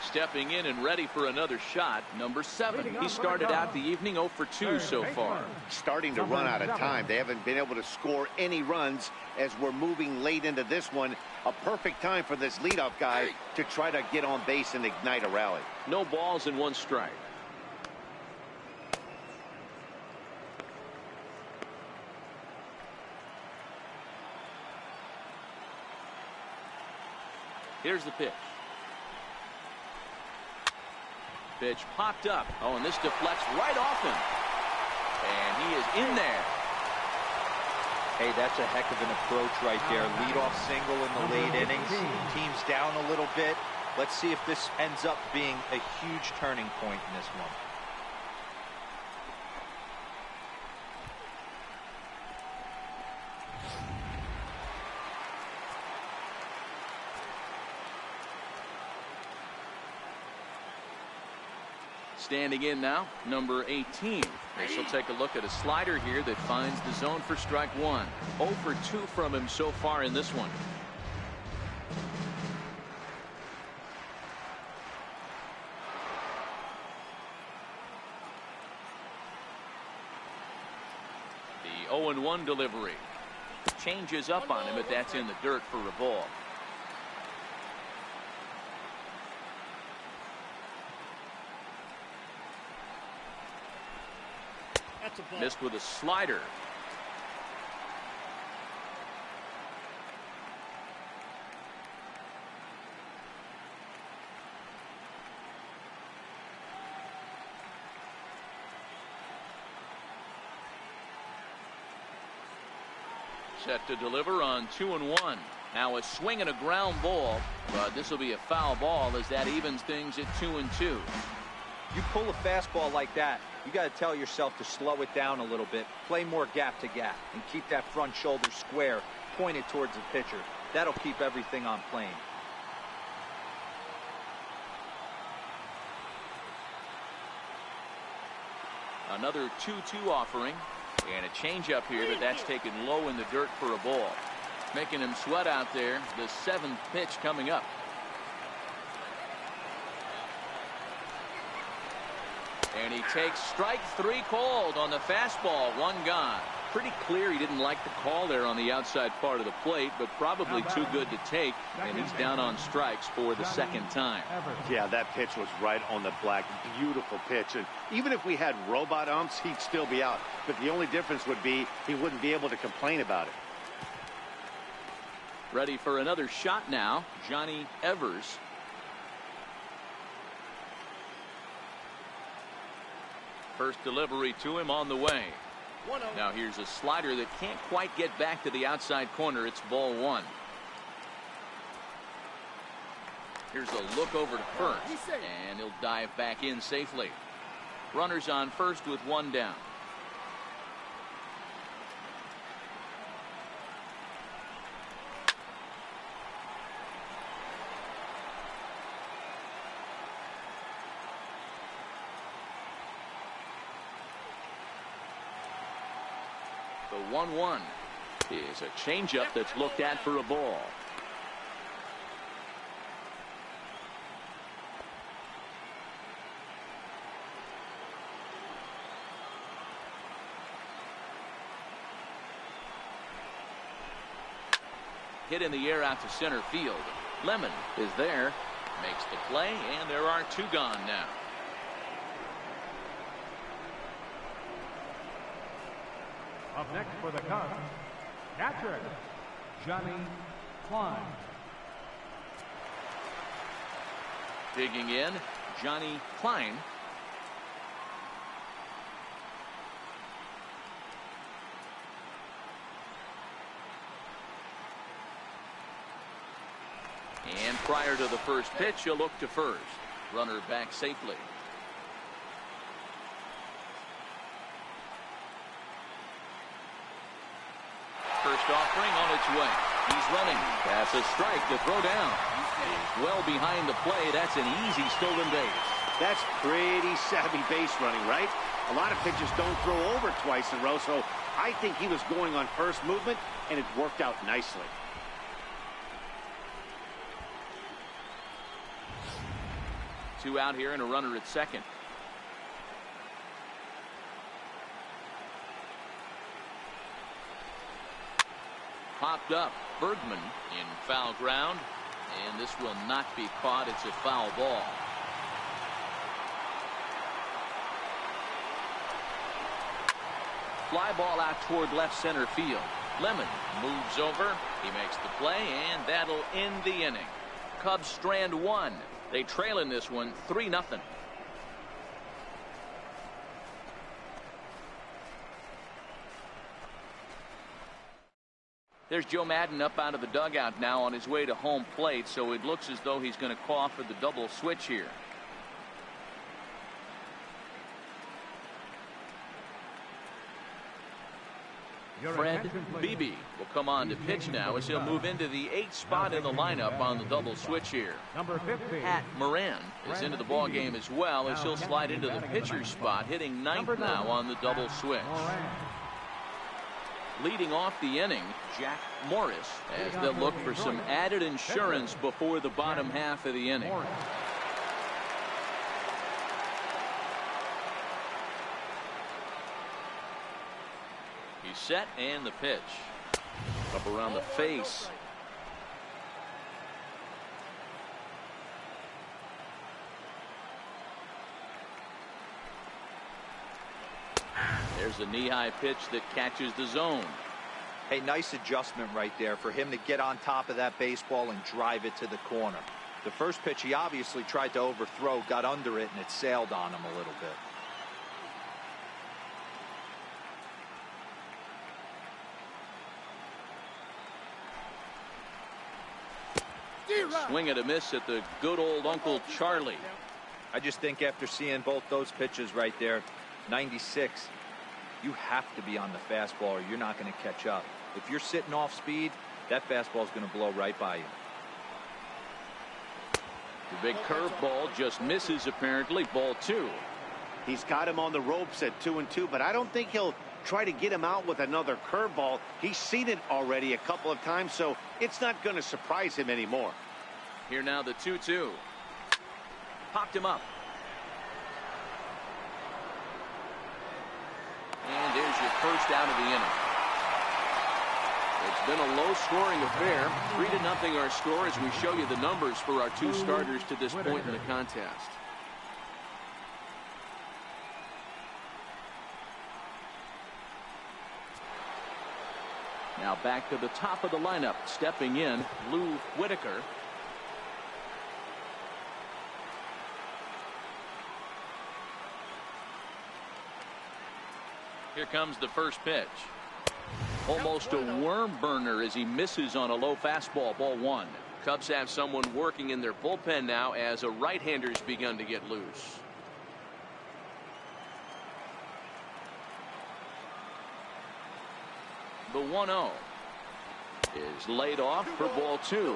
Stepping in and ready for another shot, number 7. He started out the evening 0 for 2 so far. Starting to run out of time. They haven't been able to score any runs as we're moving late into this one. A perfect time for this leadoff guy to try to get on base and ignite a rally. No balls and 1 strike. Here's the pitch. Pitch popped up. Oh, and this deflects right off him. And he is in there. Hey, that's a heck of an approach right there. Leadoff single in the late innings. Team's down a little bit. Let's see if this ends up being a huge turning point in this one. Standing in now, number 18. This will take a look at a slider here that finds the zone for strike 1. 0 for 2 from him so far in this one. The 0-1 delivery. Changes up on him, but that's in the dirt for a ball. Missed with a slider. Set to deliver on 2-1. Now a swing and a ground ball, but this will be a foul ball as that evens things at 2-2. You pull a fastball like that, you got to tell yourself to slow it down a little bit, play more gap to gap, and keep that front shoulder square, pointed towards the pitcher. That'll keep everything on plane. Another 2-2 offering, and a changeup here, but that's taken low in the dirt for a ball. Making him sweat out there. The 7th pitch coming up. And he takes strike 3 called on the fastball. 1 gone. Pretty clear he didn't like the call there on the outside part of the plate, but probably too good to take, and he's down on strikes for the 2nd time. Yeah, that pitch was right on the black. Beautiful pitch. And even if we had robot umps, he'd still be out. But the only difference would be he wouldn't be able to complain about it. Ready for another shot now, Johnny Evers. First delivery to him on the way. Now here's a slider that can't quite get back to the outside corner. It's ball 1. Here's a look over to first, and he'll dive back in safely. Runners on first with 1 down. The 1-1 is a changeup that's looked at for a ball. Hit in the air out to center field. Lemon is there, makes the play, and there are 2 gone now. Up next for the Cubs, catcher, Johnny Klein. Digging in, Johnny Klein. And prior to the first pitch, he'll look to first. Runner back safely. First offering on its way. He's running. That's a strike to throw down. Well behind the play. That's an easy stolen base. That's pretty savvy base running, right? A lot of pitchers don't throw over twice in a row, so I think he was going on first movement, and it worked out nicely. Two out here and a runner at second. Popped up. Bergman in foul ground, and this will not be caught. It's a foul ball. Fly ball out toward left center field. Lemon moves over. He makes the play, and that'll end the inning. Cubs strand one. They trail in this one 3-0. There's Joe Maddon up out of the dugout now on his way to home plate, so it looks as though he's going to call for the double switch here. Fred Beebe will come on to pitch now as he'll move into the 8th spot in the lineup on the double switch here. Number 50. Pat Moran is into the ball game as well as he'll slide into the pitcher's spot, hitting 9th now on the double switch. Leading off the inning, Jack Morris, as they'll look for some added insurance before the bottom half of the inning. He's set, and the pitch. Up around the face. There's a knee-high pitch that catches the zone. Hey, nice adjustment right there for him to get on top of that baseball and drive it to the corner. The first pitch he obviously tried to overthrow, got under it, and it sailed on him a little bit. Swing and a miss at the good old Uncle Charlie. I just think after seeing both those pitches right there, 96, you have to be on the fastball or you're not going to catch up. If you're sitting off speed, that fastball is going to blow right by you. The big curveball just misses apparently. Ball 2. He's got him on the ropes at 2-2, but I don't think he'll try to get him out with another curveball. He's seen it already a couple of times, so it's not going to surprise him anymore. Here now the 2-2. Popped him up. And there's your first out of the inning. It's been a low-scoring affair. 3-0 our score as we show you the numbers for our two starters to this point in the contest. Now back to the top of the lineup. Stepping in, Lou Whitaker. Here comes the first pitch. Almost a worm burner as he misses on a low fastball. Ball 1. Cubs have someone working in their bullpen now as a right-hander's begun to get loose. The 1-0 is laid off for ball 2.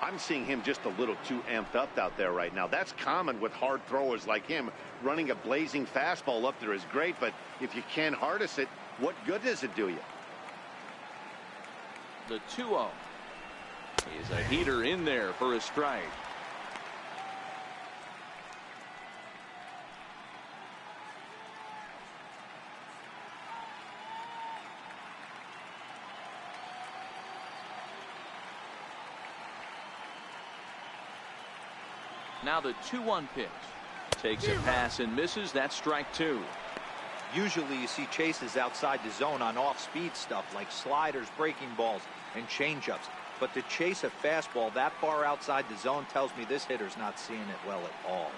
I'm seeing him just a little too amped up out there right now. That's common with hard throwers like him. Running a blazing fastball up there is great, but if you can't harness it, what good does it do you? The 2-0 is a heater in there for a strike. Now the 2-1 pitch. Takes a pass and misses. That's strike 2. Usually you see chases outside the zone on off-speed stuff like sliders, breaking balls, and changeups. But to chase a fastball that far outside the zone tells me this hitter's not seeing it well at all.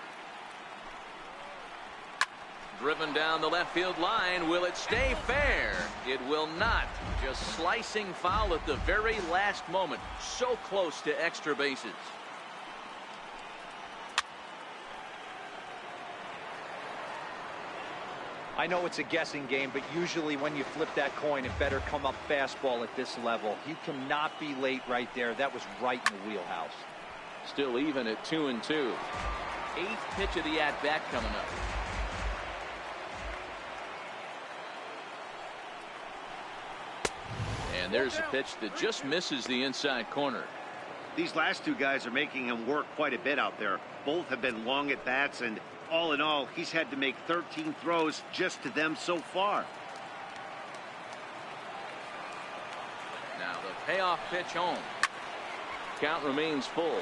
Driven down the left field line. Will it stay fair? It will not. Just slicing foul at the very last moment. So close to extra bases. I know it's a guessing game, but usually when you flip that coin, it better come up fastball at this level. He cannot be late right there. That was right in the wheelhouse. Still even at 2-2. Eighth pitch of the at-bat coming up. And there's a pitch that just misses the inside corner. These last two guys are making him work quite a bit out there. Both have been long at bats, and all in all, he's had to make 13 throws just to them so far. Now the payoff pitch home. Count remains full.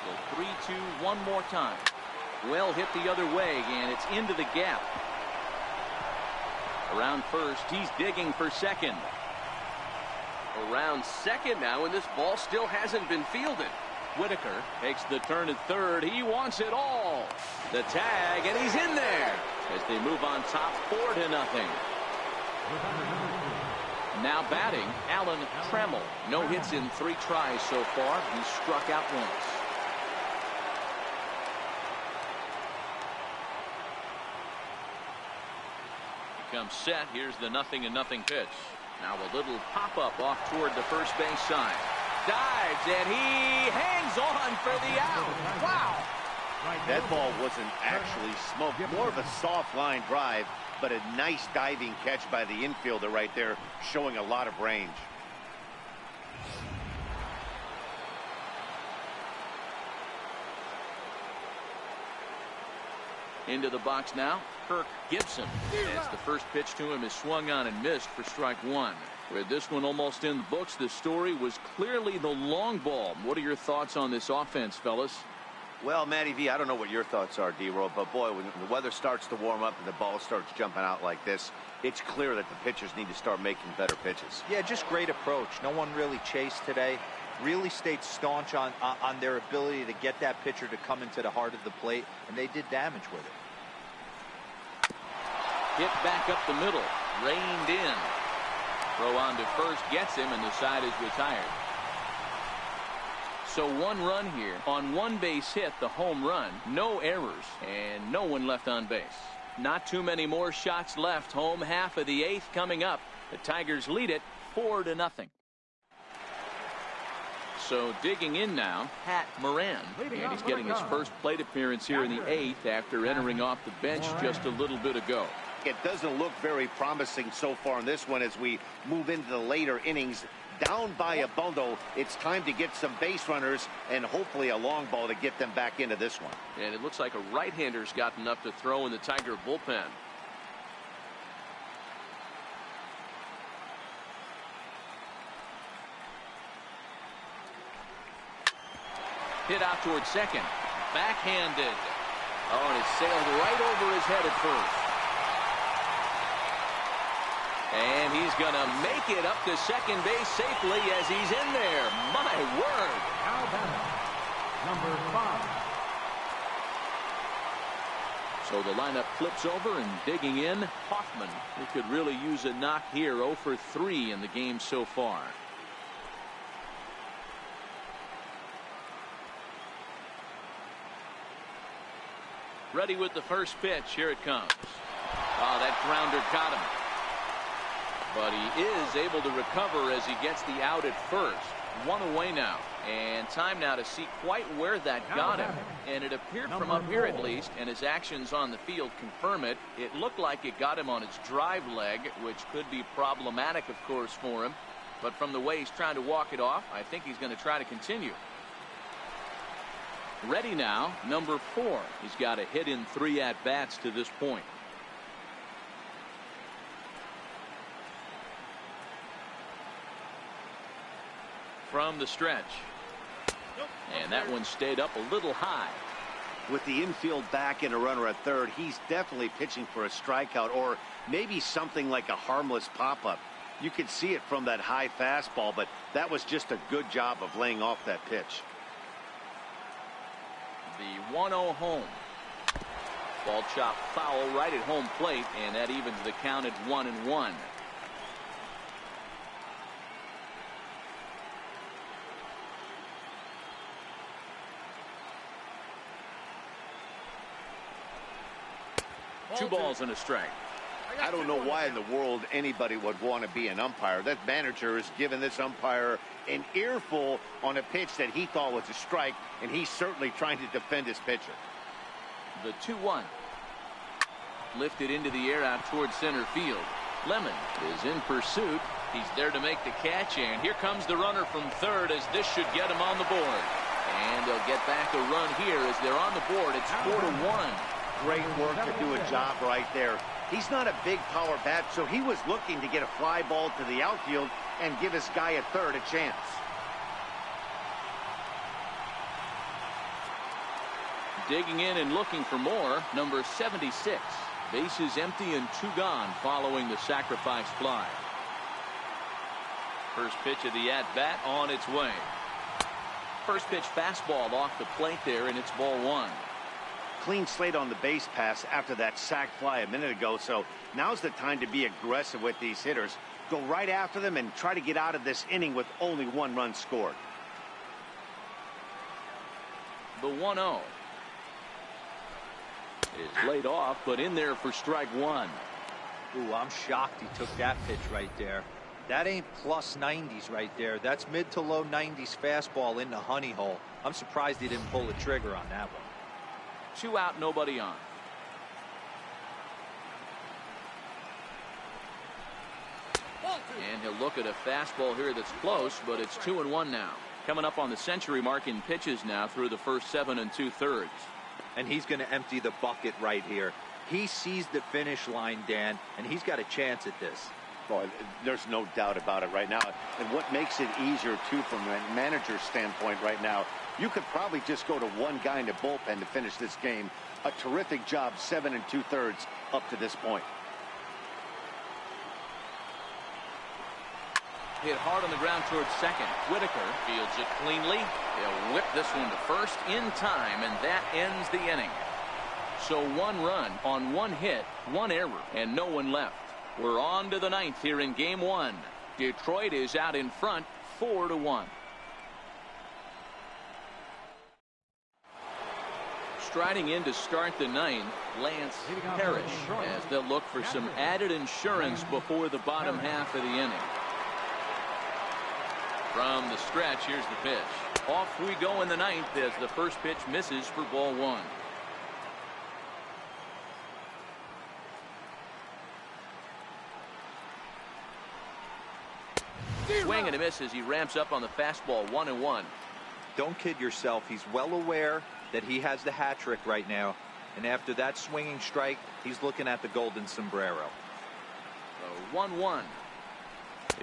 The 3-2 one more time. Well hit the other way, and it's into the gap. Around first, he's digging for second. Around second now, and this ball still hasn't been fielded. Whitaker takes the turn at third. He wants it all. The tag, and he's in there as they move on top 4-0. Now batting, Alan Trammell. No hits in 3 tries so far. He struck out once. Comes set. Here's the 0-0 pitch. Now a little pop-up off toward the first base side. Dives, and he hangs on for the out. Wow. That ball wasn't actually smoked. More of a soft line drive, but a nice diving catch by the infielder right there, showing a lot of range. Into the box now, Kirk Gibson. As the first pitch to him is swung on and missed for strike 1. With this one almost in the books, the story was clearly the long ball. What are your thoughts on this offense, fellas? Well, Matty V, I don't know what your thoughts are, D-Roll, but boy, when the weather starts to warm up and the ball starts jumping out like this, it's clear that the pitchers need to start making better pitches. Yeah, just great approach. No one really chased today. Really stayed staunch on their ability to get that pitcher to come into the heart of the plate, and they did damage with it. Hit back up the middle, reined in. Throw on to first gets him, and the side is retired. So 1 run here on 1 base hit, the home run. No errors, and no one left on base. Not too many more shots left. Home half of the 8th coming up. The Tigers lead it 4-0. So digging in now, Pat Moran, and he's getting his first plate appearance here in the 8th after entering off the bench just a little bit ago. It doesn't look very promising so far in this one as we move into the later innings. Down by a bundle, it's time to get some base runners and hopefully a long ball to get them back into this one. And it looks like a right-hander's got enough to throw in the Tiger bullpen. Hit out toward second. Backhanded. Oh, and it sailed right over his head at first. And he's going to make it up to second base safely as he's in there. My word. Alabama, number 5. So the lineup flips over and digging in, Hoffman, who could really use a knock here. 0 for 3 in the game so far. Ready with the first pitch. Here it comes. Oh, that grounder caught him. But he is able to recover as he gets the out at first. 1 away now. And time now to see quite where that got him. And it appeared from up here at least, and his actions on the field confirm it. It looked like it got him on his drive leg, which could be problematic, of course, for him. But from the way he's trying to walk it off, I think he's going to try to continue. Ready now, number 4. He's got a hit in 3 at-bats to this point. From the stretch. And that one stayed up a little high. With the infield back and a runner at third, he's definitely pitching for a strikeout or maybe something like a harmless pop-up. You could see it from that high fastball, but that was just a good job of laying off that pitch. The 1-0 home. Ball chopped foul right at home plate, and that evens the count at 1-1. Two balls and a strike. I don't know why in the world anybody would want to be an umpire. That manager has given this umpire an earful on a pitch that he thought was a strike, and he's certainly trying to defend his pitcher. The 2-1. Lifted into the air out towards center field. Lemon is in pursuit. He's there to make the catch, and here comes the runner from third as this should get him on the board. And they'll get back a run here as they're on the board. It's 4-1. Great work to do a job right there. He's not a big power bat, so he was looking to get a fly ball to the outfield and give his guy at third a chance. Digging in and looking for more, number 76. Bases empty and 2 gone following the sacrifice fly. First pitch of the at-bat on its way. First pitch fastball off the plate there, and it's ball 1. Clean slate on the base pass after that sac fly a minute ago, so now's the time to be aggressive with these hitters. Go right after them and try to get out of this inning with only 1 run scored. The 1-0 is laid off, but in there for strike 1. Ooh, I'm shocked he took that pitch right there. That ain't plus 90s right there. That's mid to low 90s fastball in the honey hole. I'm surprised he didn't pull the trigger on that one. 2 out, nobody on. And he'll look at a fastball here that's close, but it's 2-1 now. Coming up on the century mark in pitches now through the first 7 2/3. And he's going to empty the bucket right here. He sees the finish line, Dan, and he's got a chance at this. Boy, there's no doubt about it right now. And what makes it easier, too, from a manager's standpoint right now, you could probably just go to 1 guy in the bullpen to finish this game. A terrific job, 7 2/3 up to this point. Hit hard on the ground towards second. Whitaker fields it cleanly. They'll whip this one to first in time, and that ends the inning. So 1 run on 1 hit, 1 error, and no one left. We're on to the 9th here in game 1. Detroit is out in front, 4-1. Striding in to start the 9th, Lance Parrish, as they'll look for some added insurance before the bottom half of the inning. From the stretch, here's the pitch. Off we go in the 9th as the first pitch misses for ball 1. Swing and a miss as he ramps up on the fastball. 1-1. Don't kid yourself. He's well aware that he has the hat trick right now. And after that swinging strike, he's looking at the golden sombrero. So 1-1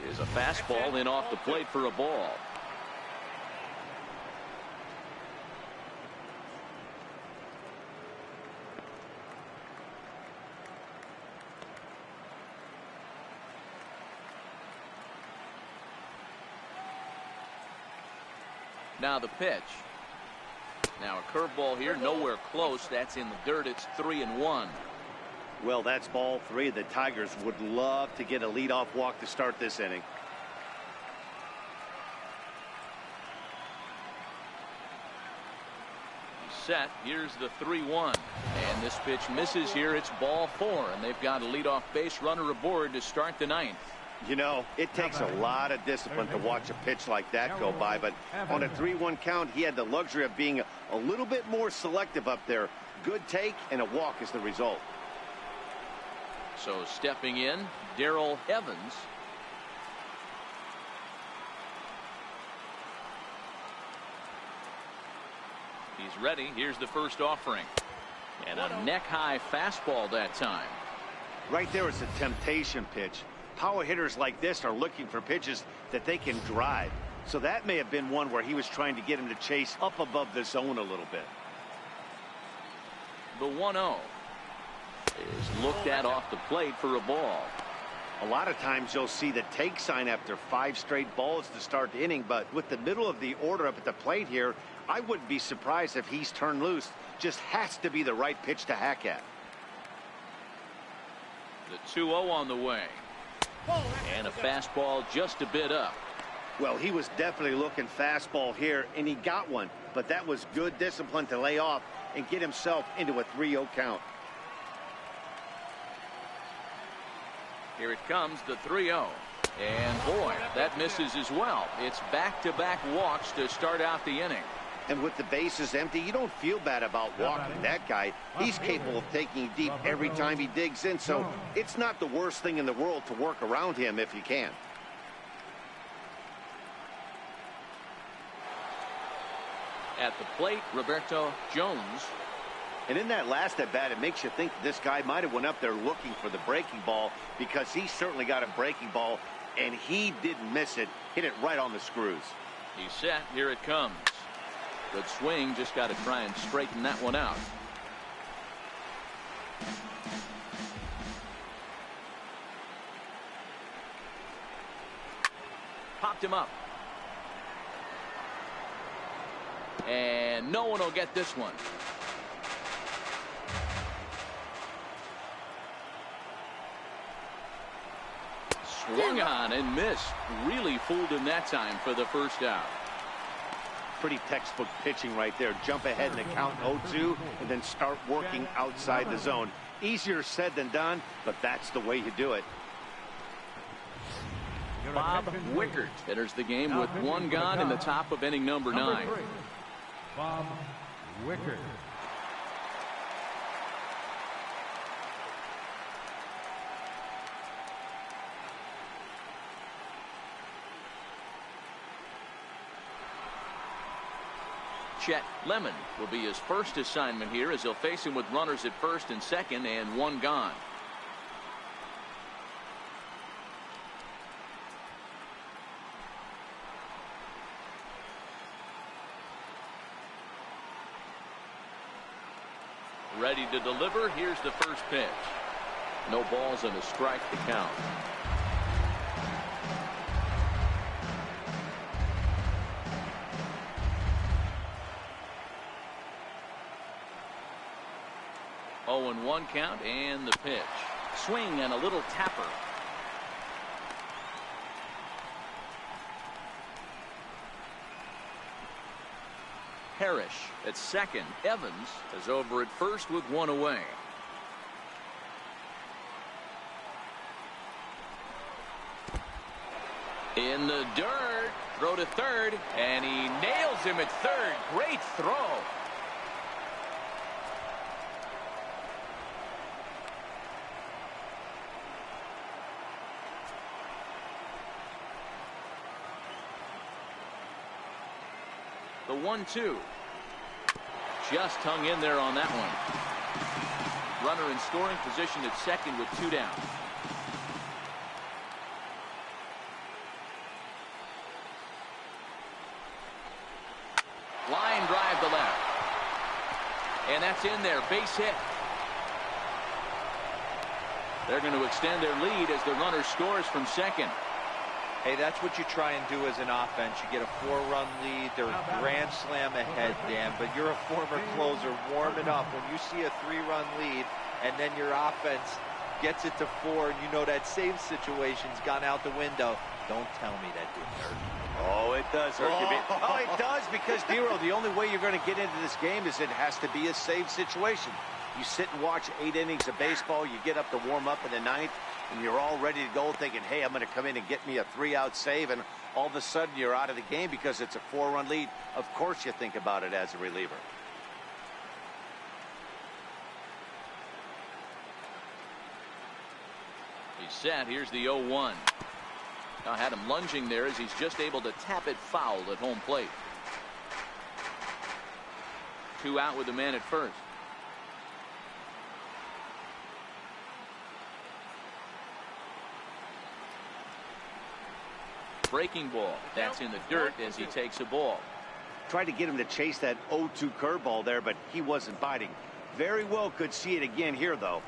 is a fastball in off the plate for a ball. Now the pitch. Now a curveball here, nowhere close. That's in the dirt. It's 3-1. Well, that's ball 3. The Tigers would love to get a leadoff walk to start this inning. He's set. Here's the 3-1. And this pitch misses here. It's ball 4. And they've got a leadoff base runner aboard to start the 9th. You know, it takes a lot of discipline to watch a pitch like that go by, but on a 3-1 count, he had the luxury of being a little bit more selective up there. Good take, and a walk is the result. So stepping in, Darrell Evans. He's ready. Here's the first offering. And a neck-high fastball that time. Right there is a temptation pitch. Power hitters like this are looking for pitches that they can drive. So that may have been one where he was trying to get him to chase up above the zone a little bit. The 1-0 is looked at off the plate for a ball. A lot of times you'll see the take sign after 5 straight balls to start the inning, but with the middle of the order up at the plate here, I wouldn't be surprised if he's turned loose. Just has to be the right pitch to hack at. The 2-0 on the way. And a fastball just a bit up. Well, he was definitely looking fastball here, and he got one. But that was good discipline to lay off and get himself into a 3-0 count. Here it comes, the 3-0. And boy, that misses as well. It's back-to-back walks to start out the inning. And with the bases empty, you don't feel bad about walking that guy. He's capable of taking deep every time he digs in, so it's not the worst thing in the world to work around him if you can. At the plate, Roberto Jones. And in that last at bat, it makes you think this guy might have went up there looking for the breaking ball, because he certainly got a breaking ball, and he didn't miss it. Hit it right on the screws. He's set. Here it comes. Good swing. Just got to try and straighten that one out. Popped him up. And no one will get this one. Swung on and missed. Really fooled him that time for the first out. Pretty textbook pitching right there. Jump ahead in the count 0-2 and then start working outside the zone. Easier said than done, but that's the way you do it. Bob Wickert enters the game with one gone in the top of inning number 9. Bob Wickert. Chet Lemon will be his first assignment here, as he'll face him with runners at first and second and one gone. Ready to deliver. Here's the first pitch. No balls and a strike to count. Oh, and 1 count, and the pitch. Swing and a little tapper. Parrish at second. Evans is over at first with 1 away. In the dirt. Throw to third, and he nails him at third. Great throw. The 1-2. Just hung in there on that one. Runner in scoring position at second with 2 down. Line drive to left. And that's in there. Base hit. They're going to extend their lead as the runner scores from second. Hey, that's what you try and do as an offense. You get a 4-run lead. They're a grand slam ahead, Dan, but you're a former closer. Warm it up. When you see a 3-run lead and then your offense gets it to 4 and you know that save situation's gone out the window, don't tell me that didn't hurt. Oh, it does hurt you. Oh, it does, because, Dero, the only way you're going to get into this game is it has to be a save situation. You sit and watch 8 innings of baseball, you get up to warm up in the 9th, and you're all ready to go thinking, hey, I'm going to come in and get me a 3-out save, and all of a sudden you're out of the game because it's a 4-run lead. Of course you think about it as a reliever. He's set. Here's the 0-1. Now had him lunging there as he's just able to tap it foul at home plate. 2 out with the man at first. Breaking ball. That's in the dirt as he takes a ball. Tried to get him to chase that 0-2 curveball there, but he wasn't biting. Very well could see it again here, though.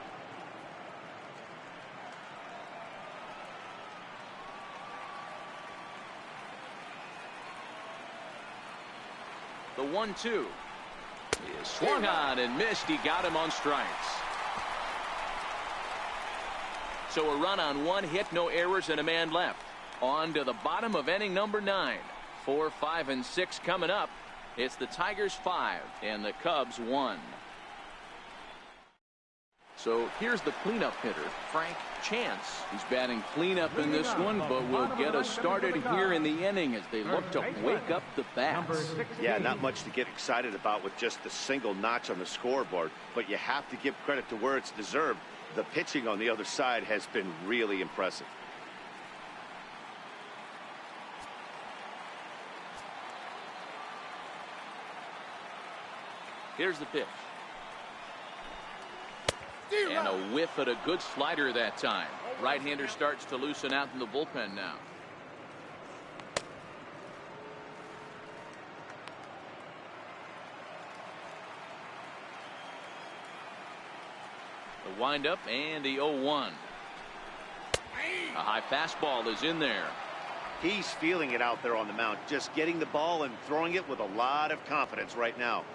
The 1-2 is swung on and missed. He got him on strikes. So a run on 1 hit, no errors, and a man left. On to the bottom of inning number 9. 4, 5, and 6 coming up. It's the Tigers 5 and the Cubs 1. So here's the cleanup hitter, Frank Chance. He's batting cleanup in this one, but will get us started here in the inning as they look to wake up the bats. Yeah, not much to get excited about with just the single notch on the scoreboard, but you have to give credit to where it's deserved. The pitching on the other side has been really impressive. Here's the pitch. And a whiff at a good slider that time. Right-hander starts to loosen out in the bullpen now. The windup and the 0-1. A high fastball is in there. He's feeling it out there on the mound, just getting the ball and throwing it with a lot of confidence right now.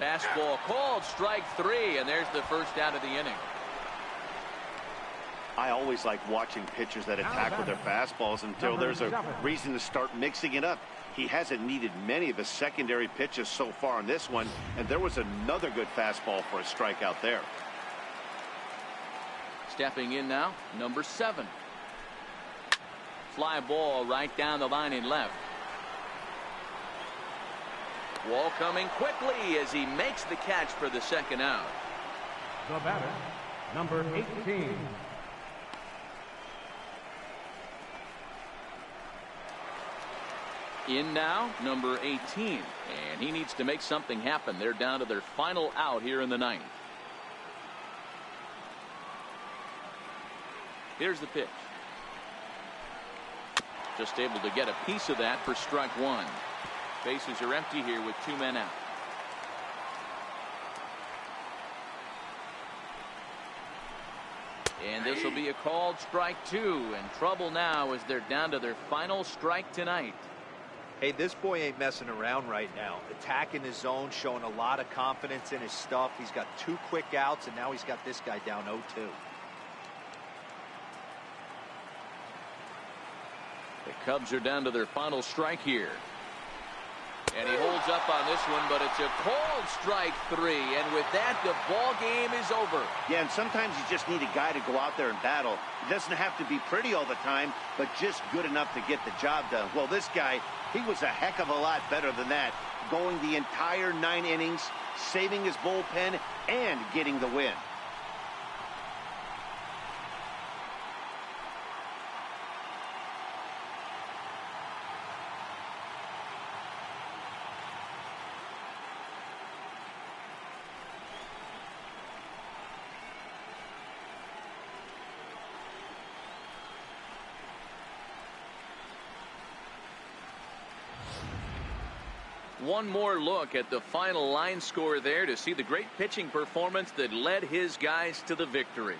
Fastball called, strike 3, and there's the first out of the inning. I always like watching pitchers that attack with their fastballs until there's a reason to start mixing it up. He hasn't needed many of his secondary pitches so far in this one, and there was another good fastball for a strikeout there. Stepping in now, number 7. Fly ball right down the line in left. Wall coming quickly as he makes the catch for the second out. The batter, number 18. In now, number 18. And he needs to make something happen. They're down to their final out here in the 9th. Here's the pitch. Just able to get a piece of that for strike 1. Bases are empty here with 2 men out. And this will be a called strike 2. And trouble now as they're down to their final strike tonight. Hey, this boy ain't messing around right now. Attacking his zone, showing a lot of confidence in his stuff. He's got 2 quick outs, and now he's got this guy down 0-2. The Cubs are down to their final strike here. And he holds up on this one, but it's a called strike 3. And with that, the ball game is over. Yeah, and sometimes you just need a guy to go out there and battle. It doesn't have to be pretty all the time, but just good enough to get the job done. Well, this guy, he was a heck of a lot better than that, going the entire 9 innings, saving his bullpen, and getting the win. One more look at the final line score there to see the great pitching performance that led his guys to the victory.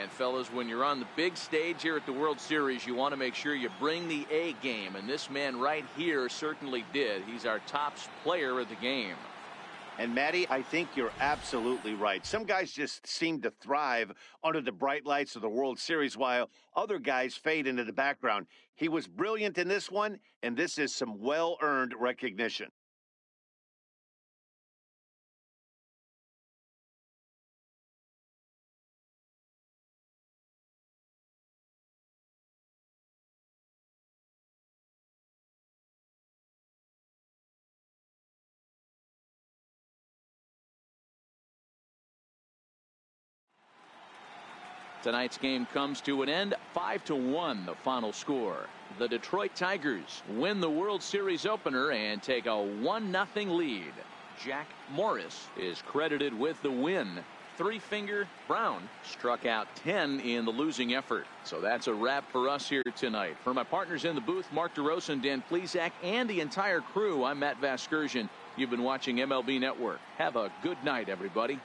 And fellas, when you're on the big stage here at the World Series, you want to make sure you bring the A game, and this man right here certainly did. He's our top player of the game. And Matty, I think you're absolutely right. Some guys just seem to thrive under the bright lights of the World Series while other guys fade into the background. He was brilliant in this one, and this is some well-earned recognition. Tonight's game comes to an end, 5-1 the final score. The Detroit Tigers win the World Series opener and take a 1-0 lead. Jack Morris is credited with the win. Three-finger Brown struck out 10 in the losing effort. So that's a wrap for us here tonight. For my partners in the booth, Mark DeRosa, Dan Plesac, and the entire crew, I'm Matt Vasgersian. You've been watching MLB Network. Have a good night, everybody.